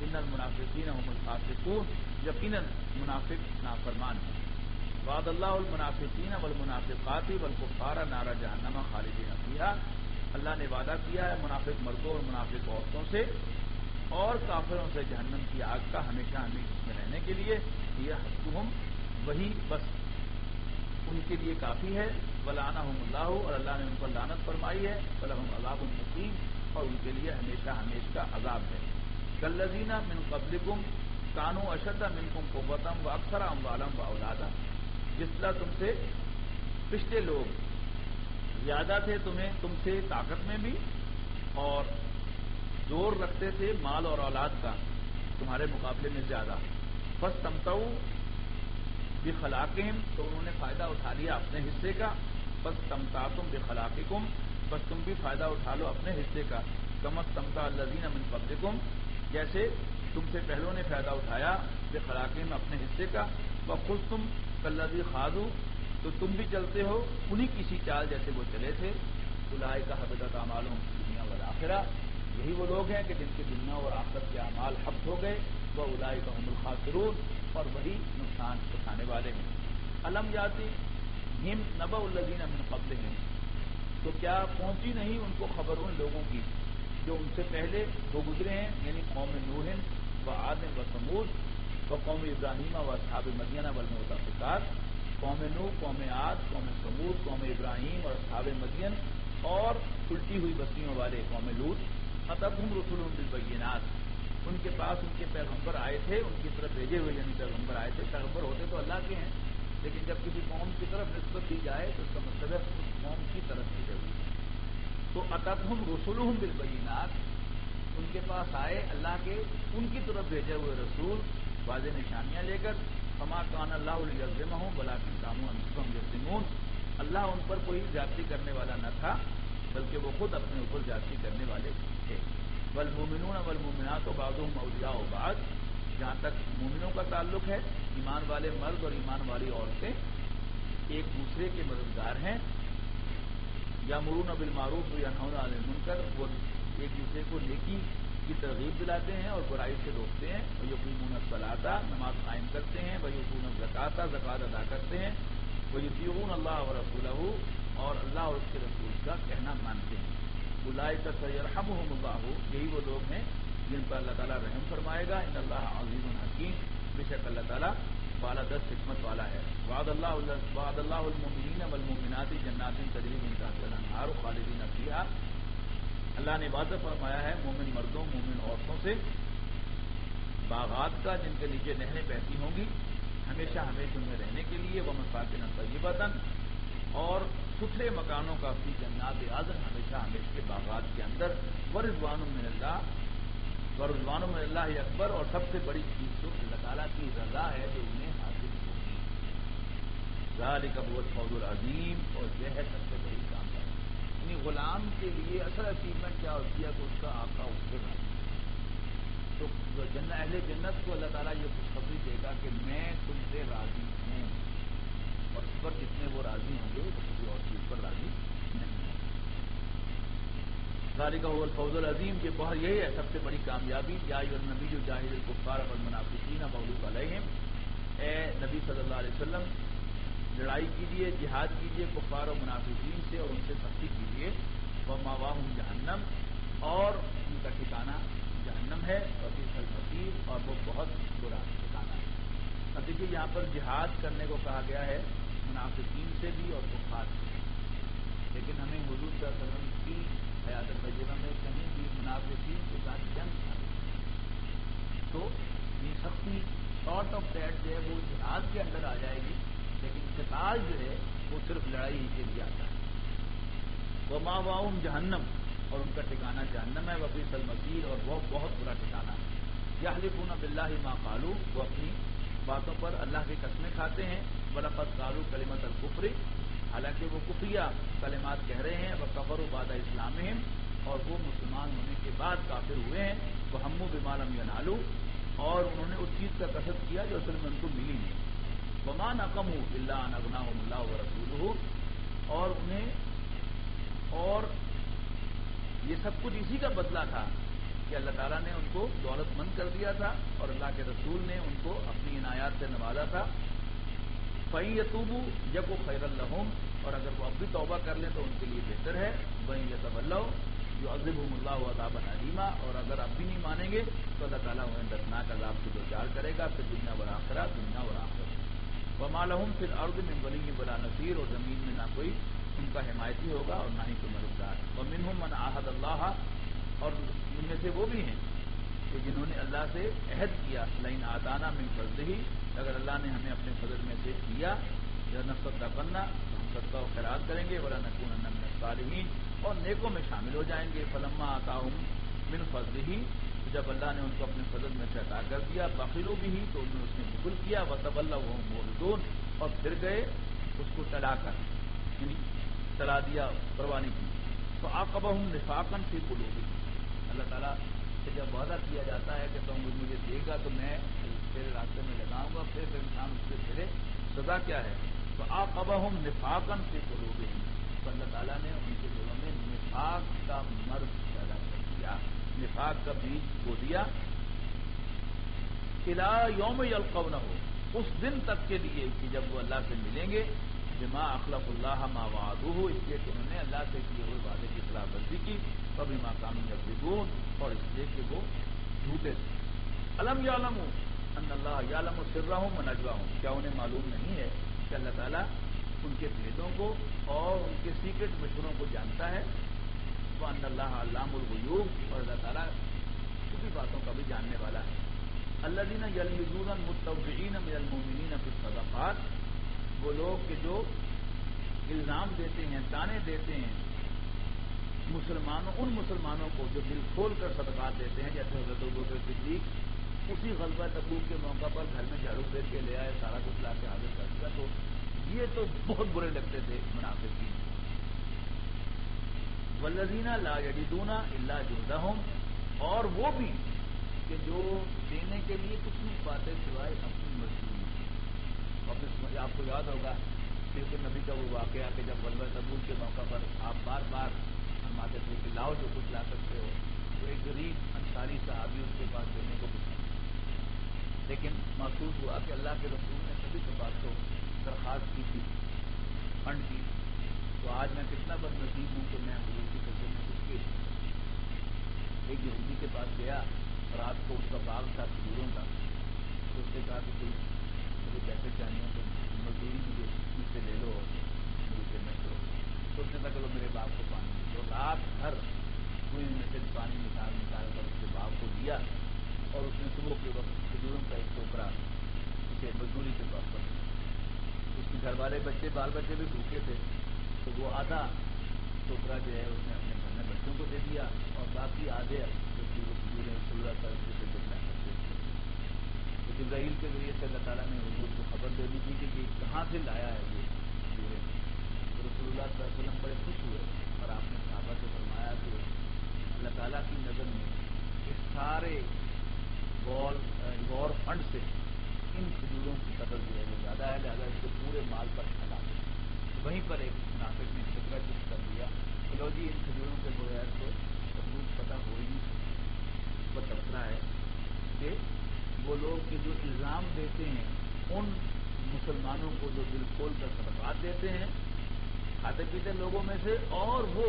ان المنافقین هم الفاسقون، یقیناً منافق نافرمان ہیں۔ وعد اللہ المنافقین والمنافقات والکفار نار جہنم خالدین فیہا، اللہ نے وعدہ کیا ہے منافق مردوں اور منافق عورتوں سے اور کافروں سے جہنم کی آگ کا ہمیشہ ہمیشہ اس میں رہنے کے لیے. یہ حسبہم وہی بس ان کے لیے کافی ہے. ولعنہم اللہ اور اللہ نے ان پر لعنت فرمائی ہے. ولہم عذاب مقیم اور ان کے لیے ہمیشہ ہمیشہ کا عذاب ہے. کالذین من قبلکم کانوا اشد منکم قوۃ واکثر اموالا واولادا. جس طرح تم سے پچھلے لوگ زیادہ تھے تم سے طاقت میں بھی اور زور رکھتے تھے مال اور اولاد کا تمہارے مقابلے میں زیادہ. فاستمتعوا بخلاقہم تو انہوں نے فائدہ اٹھا لیا اپنے حصے کا. فاستمتعتم بخلاقکم بس تم بھی فائدہ اٹھا لو اپنے حصے کا. کما استمتع الذین من قبلکم جیسے تم سے پہلوں نے فائدہ اٹھایا بخلاقہم اپنے حصے کا. وخذتم کالذی خاضوا تو تم بھی چلتے ہو انہی کسی چال جیسے وہ چلے تھے. اولئک حبطت اعمالهم فی الدنیا والآخرہ یہی وہ لوگ ہیں کہ جن کے دنیا اور آخرت کے اعمال حبط ہو گئے. واولئک هم الخاسرون اور وہی نقصان اٹھانے والے ہیں. الم یاتہم نبأ الذین من قبلہم تو کیا پہنچی نہیں ان کو خبر ان لوگوں کی جو ان سے پہلے وہ گزرے ہیں یعنی قوم نوح و عاد و ثمود و قوم ابراہیم و اصحاب مدین والمؤتفکات. قوم نوح، قوم عاد، قوم ثمود، قوم ابراہیم اور اصحاب مدین اور الٹی ہوئی بستیوں والے قوم لوط. اتتہم رسلہم بالبینات ان کے پاس ان کے پیغمبر آئے تھے ان کی طرف بھیجے ہوئے یعنی پیغمبر آئے تھے. پیغمبر ہوتے تو اللہ کے ہیں لیکن جب کسی قوم کی طرف نسبت دی جائے تو اس کا مطلب ہے اس قوم کی طرف کی جائے. تو اتتہم رسلہم بالبینات ان کے پاس آئے اللہ کے ان کی طرف بھیجے ہوئے رسول واضح نشانیاں لے کر. فما کان اللہ لیظلمہم ولکن کانوا انفسہم یظلمون اللہ ان پر کوئی زیادتی کرنے والا نہ تھا بلکہ وہ خود اپنے اوپر زیادتی کرنے والے تھے. والمؤمنون والمؤمنات بعضهم اولیاء بعض جہاں تک مومنوں کا تعلق ہے ایمان والے مرد اور ایمان والی عورتیں ایک دوسرے کے مددگار ہیں. یامرون بالمعروف وینہون عن المنکر وہ ایک دوسرے کو نیکی کی ترغیب دلاتے ہیں اور برائی سے روکتے ہیں. ویقیمون الصلاۃ نماز قائم کرتے ہیں. ویؤتون الزکاۃ زکات ادا کرتے ہیں. ویطیعون اللہ ورسولہ اور اللہ اور اس کے رسول کا کہنا مانتے ہیں. اولئک سیرحمہم اللہ یہی وہ لوگ ہیں جن پر اللہ تعالیٰ رحم فرمائے گا. ان اللہ عزیز حکیم بے شک اللہ تعالیٰ بالادست حکمت والا ہے. وعد اللہ المؤمنین والمؤمنات جنات تجری من تحتها الانہار خالدین فیہا اللہ نے وعدہ فرمایا ہے مومن مردوں مومن عورتوں سے باغات کا جن کے نیچے نہریں بہتی ہوں گی ہمیشہ ہمیشہ ان میں رہنے کے لیے. ومساکن طیبۃ اور ستھرے مکانوں کا فی جنات عدن ہمیشہ ہمیشہ کے باغات کے اندر. ورضوان من اللہ اکبر اور سب سے بڑی چیز تو اللہ تعالیٰ کی رضا ہے جو انہیں حاصل ہوگی. ذالک هو الفوز العظیم اور یہ ہے سب سے بڑی کامیابی. یعنی غلام کے لیے اصل اچیومنٹ کیا ہوتی ہے کہ اس کا آقا اس سے راضی. تو اہل جنت کو اللہ تعالیٰ یہ خوشخبری دے گا کہ میں تم سے راضی ہوں اور اس پر جتنے وہ راضی ہوں گے وہ کسی اور چیز پر راضی نہیں ہوں. ذالک هو الفوز العظیم یہ بہت یہی ہے سب سے بڑی کامیابی. یا ایھا النبی جاہد الکفار والمنافقین واغلظ علیہم اے نبی صلی اللہ علیہ وسلم لڑائی کیجیے جہاد کیجیے کفار و منافقین سے اور ان سے سختی کیجیے. ومأواہم جہنم اور ان کا ٹھکانہ جہنم ہے. وبئس المصیر اور وہ بہت برا ٹھکانہ ہے. اب دیکھیے یہاں پر جہاد کرنے کو کہا گیا ہے منافقین سے بھی اور کفار سے بھی. لیکن ہمیں حضور صلی اللہ علیہ وسلم کی حیات طیبہ میں کہیں بھی منافقین کے ساتھ جنگ تو یہ سختی شارٹ آف دیٹ جو ہے وہ جہاد کے اندر آ جائے گی لیکن قتال جو ہے وہ صرف لڑائی ہی کے لیے آتا ہے. ومأواہم جہنم اور ان کا ٹھکانہ جہنم ہے. وبئس المصیر اور وہ بہت برا ٹھکانہ ہے. یحلفون باللہ ما قالوا وہ اپنی باتوں پر اللہ کی قسمیں کھاتے ہیں. ولقد قالوا کلمۃ الکفر حالانکہ وہ کفریہ کلمات کہہ رہے ہیں. وکفروا بعد اسلامہم اور وہ مسلمان ہونے کے بعد کافر ہوئے ہیں. وہموا بما لم ینالوا اور انہوں نے اس چیز کا قصد کیا جو اصل میں ان کو ملی نہیں. وما نقموا الا ان اغناهم اللہ ورسولہ اور یہ سب کچھ اسی کا بدلہ تھا کہ اللہ تعالیٰ نے ان کو دولت مند کر دیا تھا اور اللہ کے رسول نے ان کو اپنی عنایات سے نوازا تھا. فَإِن يَتُوبُوا يَكُ خَيْرًا لَهُمْ اور اگر وہ اب بھی توبہ کر لیں تو ان کے لیے بہتر ہے. وَإِن يَتَوَلَّوْا يُعَذِّبْهُمُ اللَّهُ عَذَابًا عَلِيمًا، اور اگر اب بھی نہیں مانیں گے تو اللہ تعالیٰ انہیں دردناک عذاب سے دوچار کرے گا، پھر دنیا والآخرہ، دنیا اور آخرت. وَمَا لَهُمْ فِي الْأَرْضِ مِنْ وَلِيٍّ وَلَا نَصِيرٍ، اور زمین میں نہ کوئی ان کا حمایتی ہوگا اور نہ ہی کوئی مددگار. وَمِنْهُمْ مَنْ عَاهَدَ اللَّهَ، اور ان میں سے وہ بھی ہیں کہ جنہوں نے اللہ سے عہد کیا، لَئِنْ آتَانَا مِنْ فَضْلِهِ، اگر اللہ نے ہمیں اپنے فضل میں سے دیا، لَنَصَدَّقَنَّ، تو ہم صدقہ و خیرات کریں گے، وَلَنَكُونَنَّ مِنَ الصَّالِحِينَ، اور نیکوں میں شامل ہو جائیں گے. فَلَمَّا آتَاهُم مِنْ فَضْلِهِ، جب اللہ نے ان کو اپنے فضل میں سے عطا کر دیا، بخلوا بِهِ، تو انہوں نے اس میں بخل کیا، وَتَوَلَّوْا وَهُم مُعْرِضُونَ، اور پھر گئے اس کو ٹلا کر، یعنی ٹلا دیا، پرواہ نہیں کی. فَعَاقَبَهُمْ نِفَاقًا فِي قُلُوبِهِمْ، اللہ تعالیٰ سے جب وعدہ کیا جاتا ہے کہ تم مجھے دے گا تو میں تیرے راستے میں لگاؤں گا، پھر انسان اس سے پھرے، سزا کیا ہے؟ فَعَاقَبَهُمْ نِفَاقًا فِي قُلُوبِهِمْ، تو اللہ تعالیٰ نے ان کے دلوں میں نفاق کا مرض پیدا کر دیا، نفاق کا بیج بو دیا. اِلَىٰ یوم یلقونہ، اس دن تک کے لیے کہ جب وہ اللہ سے ملیں گے، بما اخلف اللہ ما وعدوہ، اس لیے کہ انہوں نے اللہ سے کیے ہوئے وعدے کی خلاف ورزی کی، فبما کانوا یکذبون، اور اس لیے کہ وہ جھوٹے تھے. الم یعلموا ان اللہ یعلم سرہم و نجواہم، کیا انہیں معلوم نہیں ہے کہ اللہ تعالیٰ ان کے بھیدوں کو اور ان کے سیکرٹ مشوروں کو جانتا ہے. وان اللہ علام الغیوب، اور اللہ تعالیٰ چھپی باتوں کا بھی جاننے والا ہے. الذین یلمزون المتطوعین من المؤمنین فی الصدقات، وہ لوگ کہ جو الزام دیتے ہیں، تانے دیتے ہیں ان مسلمانوں کو جو دل کھول کر صدقات دیتے ہیں، جیسے حضرت ابوبکر صدیق اسی غزوہ تبوک کے موقع پر گھر میں جھاڑو پھیر کے لے آئے، سارا کچھ لا کے حاضر کر دیا، تو یہ تو بہت برے لگتے تھے منافقین. والذین لا یجدون الا جہدہم، اور وہ بھی کہ جو دینے کے لیے کچھ نہیں پاتے سوائے اپنی مزدوری. آپ کو یاد ہوگا صرف نبی کا وہ واقعہ کہ جب غزوہ تبوک کے موقع پر آپ بار بار فرماتے تھے کہ لاؤ جو کچھ لا سکتے ہو، تو ایک غریب انصاری صحابی اس کے پاس دینے کو کچھ نہیں، لیکن محسوس ہوا کہ اللہ کے رسول نے سبھی کے پاس تو درخواست کی تھی فنڈ کی، تو آج میں کتنا بد نصیب ہوں کہ میں حضور کی خدمت میں کچھ پیش نہیں کرتا. ایک یہودی کے پاس گیا، رات کو اس کا باغ تھا کھجوروں کا، تو اس نے کہا کہ کوئی مجھے پیسے چاہیے تو مزدوری مجھ سے لے لو اور مجھے پیمنٹ کرو. تو اس نے کہا چلو میرے باغ کو پانی دے. تو رات بھر کنویں میں سے پانی نکال کر اس کے باغ کو دیا، اور اس نے صبح کے وقت کھجوروں کا ایک ٹوکرا اسے مزدوری کے طور پر دیا. اس کے گھر والے بچے بال بچے بھی بھوکے تھے، تو وہ آدھا ٹوکرا جو ہے اس نے اپنے گھر میں بچوں کو دے دیا، اور باقی آدھے جو کھجوریں ضرورت پر اسے جتنا کرتے تھے. تو جبرائیل کے ذریعے سے اللہ تعالیٰ نے حضور کو خبر دے دی تھی کہ یہ کہاں سے لایا ہے یہ کھجوریں. تو رسول اللہ صلی اللہ علیہ وسلم بڑے خوش ہوئے، اور آپ نے صحابہ سے فرمایا کہ اللہ تعالیٰ کی نظر میں اس سارے غور فنڈ سے ان کھجوروں کی قدر جو ہے وہ زیادہ ہے، لہٰذا اس کے پورے مال پر پھیلا دیں. وہیں پر ایک منافق نے فکرہ چست کر دیا کہ لو جی ان کھجوروں کے بغیر تو ثبوت پتہ ہو ہی نہیں سکتا. اس پر تبصرہ ہے کہ وہ لوگ کہ جو الزام دیتے ہیں ان مسلمانوں کو جو دل کھول کر صدقات دیتے ہیں کھاتے پیتے لوگوں میں سے، اور وہ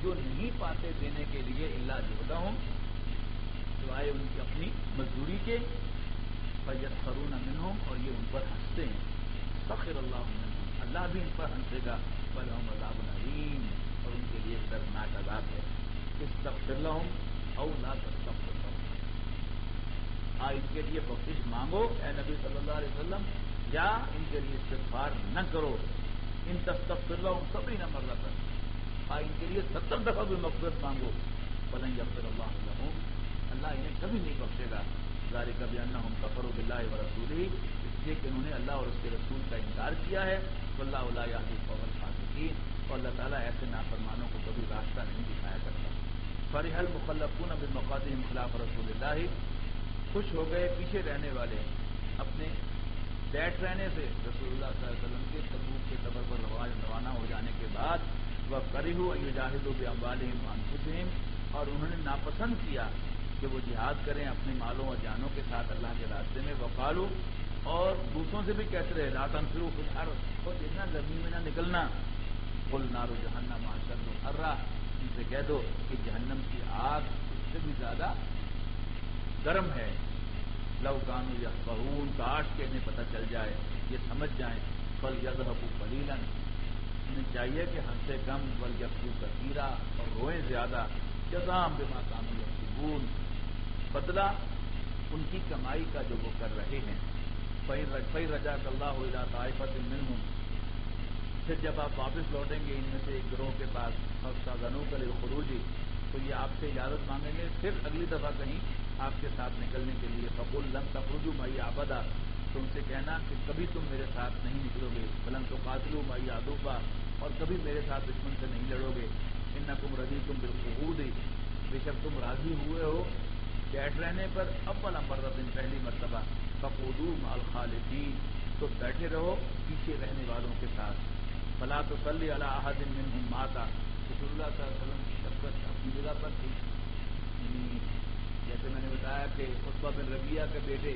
جو نہیں پاتے دینے کے لیے الا جہدہم، سوائے ان کی اپنی مزدوری کے، فیسخرون منہم، اور یہ ان پر ہنستے ہیں. سخر اللہ منہم، اللہ بھی ان پر ہنسے گا. ولہم عذاب علیم، اور ان کے لیے دردناک عذاب ہے. استغفر لہم او لا تستغفر لہم، ان کے لیے بخشش مانگو اے نبی صلی اللہ علیہ وسلم، یا ان کے لیے استغفار نہ کرو. ان تستغفر لہم 70 مرۃ، ان کے لیے 70 دفعہ بھی مغفرت مانگو. فلن یغفر اللہ لہم، اللہ انہیں کبھی نہیں بخشے گا. ذالک بانہم کفروا باللہ ورسولہ، اس لیے کہ انہوں نے اللہ اور اس کے رسول کا انکار کیا ہے. واللہ لا یہدی القوم الفاسقین، اور اللہ تعالیٰ ایسے نافرمانوں کو کبھی راستہ نہیں دکھایا کرتا. فرح المخلفون بمقعدہم خلاف رسول اللہ، خوش ہو گئے پیچھے رہنے والے اپنے بیٹھ رہنے سے رسول اللہ صلی اللہ علیہ وسلم کے تبوک کے سفر پر روانہ ہو جانے کے بعد. وَكَرِهُوا أَن يُجَاهِدُوا بِأَمْوَالِهِمْ وَأَنفُسِهِمْ، اور انہوں نے ناپسند کیا کہ وہ جہاد کریں اپنے مالوں اور جانوں کے ساتھ اللہ کے راستے میں. وَقَالُوا، اور دوسروں سے بھی کہتے رہے لا تنفروا فی الارض، اور اتنا گرمی میں نہ نکلنا. قل نار جہنم اشد حرا، ان سے کہہ دو کہ جہنم کی آگ اس سے بھی زیادہ گرم ہے. لو کانوا یفقہون، کاش کہ انہیں پتہ چل جائے، یہ سمجھ جائیں. فلیذھبوا قلیلا، انہیں چاہیے کہ حد سے کم، ولیبکوا کثیرا، اور روئیں زیادہ. جزاء بما کانوا یکسبون، بدلہ ان کی کمائی کا جو وہ کر رہے ہیں. فَإِن رَجَعَكَ اللَّهُ إِلَىٰ طَائِفَةٍ مِّنْهُمْ، پھر جب آپ واپس لوٹیں گے ان میں سے ایک گروہ کے پاس، فَاسْتَأْذَنُوكَ لِلْخُرُوجِ، تو یہ آپ سے اجازت مانگیں گے پھر اگلی دفعہ کہیں آپ کے ساتھ نکلنے کے لیے. فَقُل لَن تَخْرُجُوا مَعِيَ أَبَدًا، تو ان سے کہنا کہ کبھی تم میرے ساتھ نہیں نکلو گے. وَلَن تُقَاتِلُوا مَعِيَ عَدُوًّا، اور کبھی میرے ساتھ دشمن سے نہیں لڑو گے. إِنَّكُمْ رَضِيتُمْ بِالْقُعُودِ، بے شک تم راضی ہوئے ہو بیٹھ رہنے پر، اول مرۃ، پہلی مرتبہ. فَقُعُودُوا مَعَ الْخَالِفِينَ، تو بیٹھے رہو پیچھے رہنے والوں کے ساتھ. فَلَا تُصَلِّ عَلَىٰ أَحَدٍ مِّنْهُمْ مَاتَ، رسول اللہ صلی اللہ علیہ وسلم کی شفقت اپنی جگہ پر تھی. یعنی جیسے میں نے بتایا کہ عتبہ بن ربیعہ کے بیٹے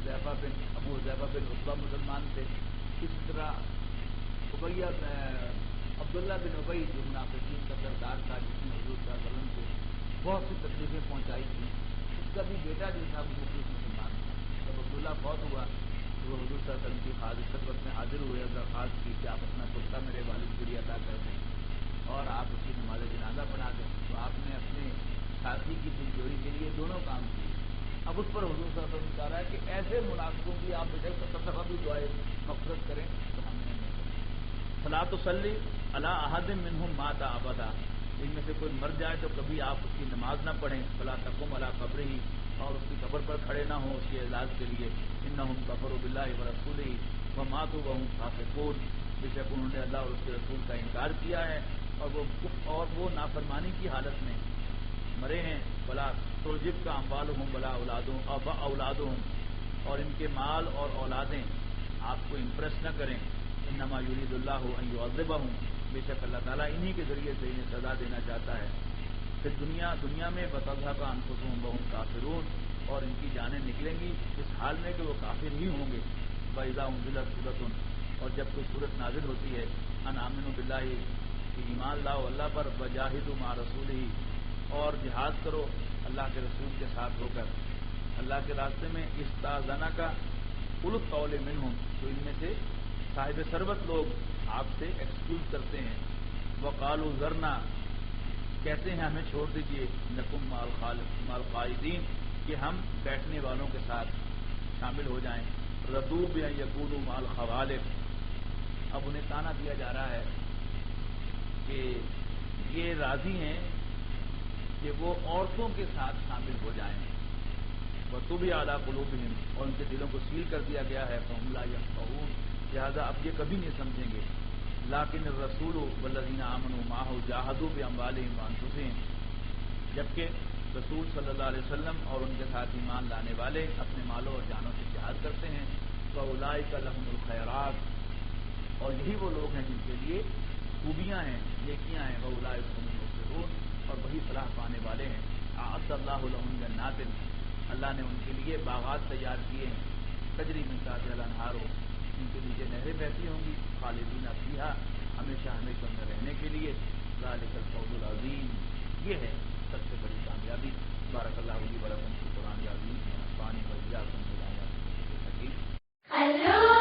ابو حذیفہ بن عتبہ مسلمان تھے، اسی طرح عبداللہ بن ابی جو منافقین کا سردار تھا، جس نے حضور صلی اللہ علیہ وسلم کو بہت سی تکلیفیں پہنچائی تھیں، اس کا بھی بیٹا جو تھا وہ مخلص مسلمان تھا. جب عبداللہ فوت ہوا تو وہ حضور صلی اللہ علیہ وسلم کی خدمت میں حاضر ہوئے اور درخواست کی کہ آپ اپنا کرتا میرے والد کے لیے عطا کر دیں اور آپ اس کی نماز جنازہ پڑھا دیں. تو آپ نے اپنے ساتھی کی دل جوڑی کے لیے دونوں کام کیے. اب اس پر حضور صلی اللہ علیہ وسلم کہہ رہا ہے کہ ایسے منافقوں کی آپ بجائے 70 دفعہ بھی دعائیں مغفرت کریں تو ہم نے نہیں کریں. فَلَا تُصَلِّ عَلَىٰ أَحَدٍ مِّنْهُمْ مَاتَ أَبَدًا، ان میں سے کوئی مر جائے تو کبھی آپ اس کی نماز نہ پڑھیں. فَلَا تَقُمْ عَلَىٰ قَبْرِهِ، اور اس کی قبر پر کھڑے نہ ہوں اس کے اعزاز کے لیے. إِنَّهُمْ كَفَرُوا بِاللَّهِ وَرَسُولِهِ وَمَاتُوا وَهُمْ فَاسِقُونَ، بے شک انہوں نے اللہ اور اس کے رسول کا انکار کیا ہے اور وہ نافرمانی کی حالت میں مرے ہیں. بلا تُعْجِبْكَ أَمْوَالُهُمْ وَلَا أَوْلَادُهُمْ، اور ان کے مال اور اولادیں آپ کو امپریس نہ کریں. إِنَّمَا يُرِيدُ اللَّهُ أَن يُعَذِّبَهُمْ، بے شک اللہ تعالیٰ انہی کے ذریعے سے انہیں سزا دینا چاہتا ہے. پھر دنیا میں وَتَذْهَبَ أَنفُسُهُمْ وَهُمْ كَافِرُونَ، اور ان کی جانیں نکلیں گی اس حال میں کہ وہ کافر ہی ہوں گے. وَإِذَا أُنزِلَتْ سُورَةٌ، اور جب کوئی صورت نازل ہوتی ہے، أَنْ آمِنُوا بِاللَّهِ، کہ ایمان لاؤ اللہ پر، وَجَاهِدُوا مَعَ رَسُولِهِ، اور جہاد کرو اللہ کے رسول کے ساتھ ہو کر اللہ کے راستے میں. استاذنک اولو الطول منہم، تو ان میں سے صاحب ثروت لوگ آپ سے ایکسکیوز کرتے ہیں. وقالوا ذرنا، کہتے ہیں ہمیں چھوڑ دیجئے. نکم مع القاعدین، کہ ہم بیٹھنے والوں کے ساتھ شامل ہو جائیں. رضوا بأن یکونوا مع الخوالف، اب انہیں تانا دیا جا رہا ہے کہ یہ راضی ہیں کہ وہ عورتوں کے ساتھ شامل ہو جائیں. وَطُبِعَ عَلَىٰ قُلُوبِهِمْ، اور ان کے دلوں کو سیل کر دیا گیا ہے. فَهُمْ لَا يَفْقَهُونَ، لہذا اب یہ کبھی نہیں سمجھیں گے. لَٰكِنِ الرَّسُولُ وَالَّذِينَ آمَنُوا مَعَهُ جَاهَدُوا بِأَمْوَالِهِمْ وَأَنفُسِهِمْ، جبکہ رسول صلی اللہ علیہ وسلم اور ان کے ساتھ ایمان لانے والے اپنے مالوں اور جانوں سے جہاد کرتے ہیں. فَأُولَٰئِكَ لَهُمُ الْخَيْرَاتُ، اور یہی وہ لوگ ہیں جن کے لیے خوبیاں ہیں، نیکیاں ہیں. وَأُولَٰئِكَ هُمُ الْمُفْلِحُونَ، اور وہی فلاح پانے والے ہیں. أَعَدَّ اللَّهُ لَهُمْ جَنَّاتٍ، اللہ نے ان کے لیے باغات تیار کیے ہیں. تجری من تحتها الانہار، ان کے نیچے نہریں بہتی ہوں گی. خالدین فیہا، ہمیشہ ہمیشہ میں رہنے کے لیے. ذالک الفوز العظیم، یہ ہے سب سے بڑی کامیابی. بارک اللہ لی و لکم فی القرآن العظیم ونفعنی و ایاکم بما فیہ من الحکیم.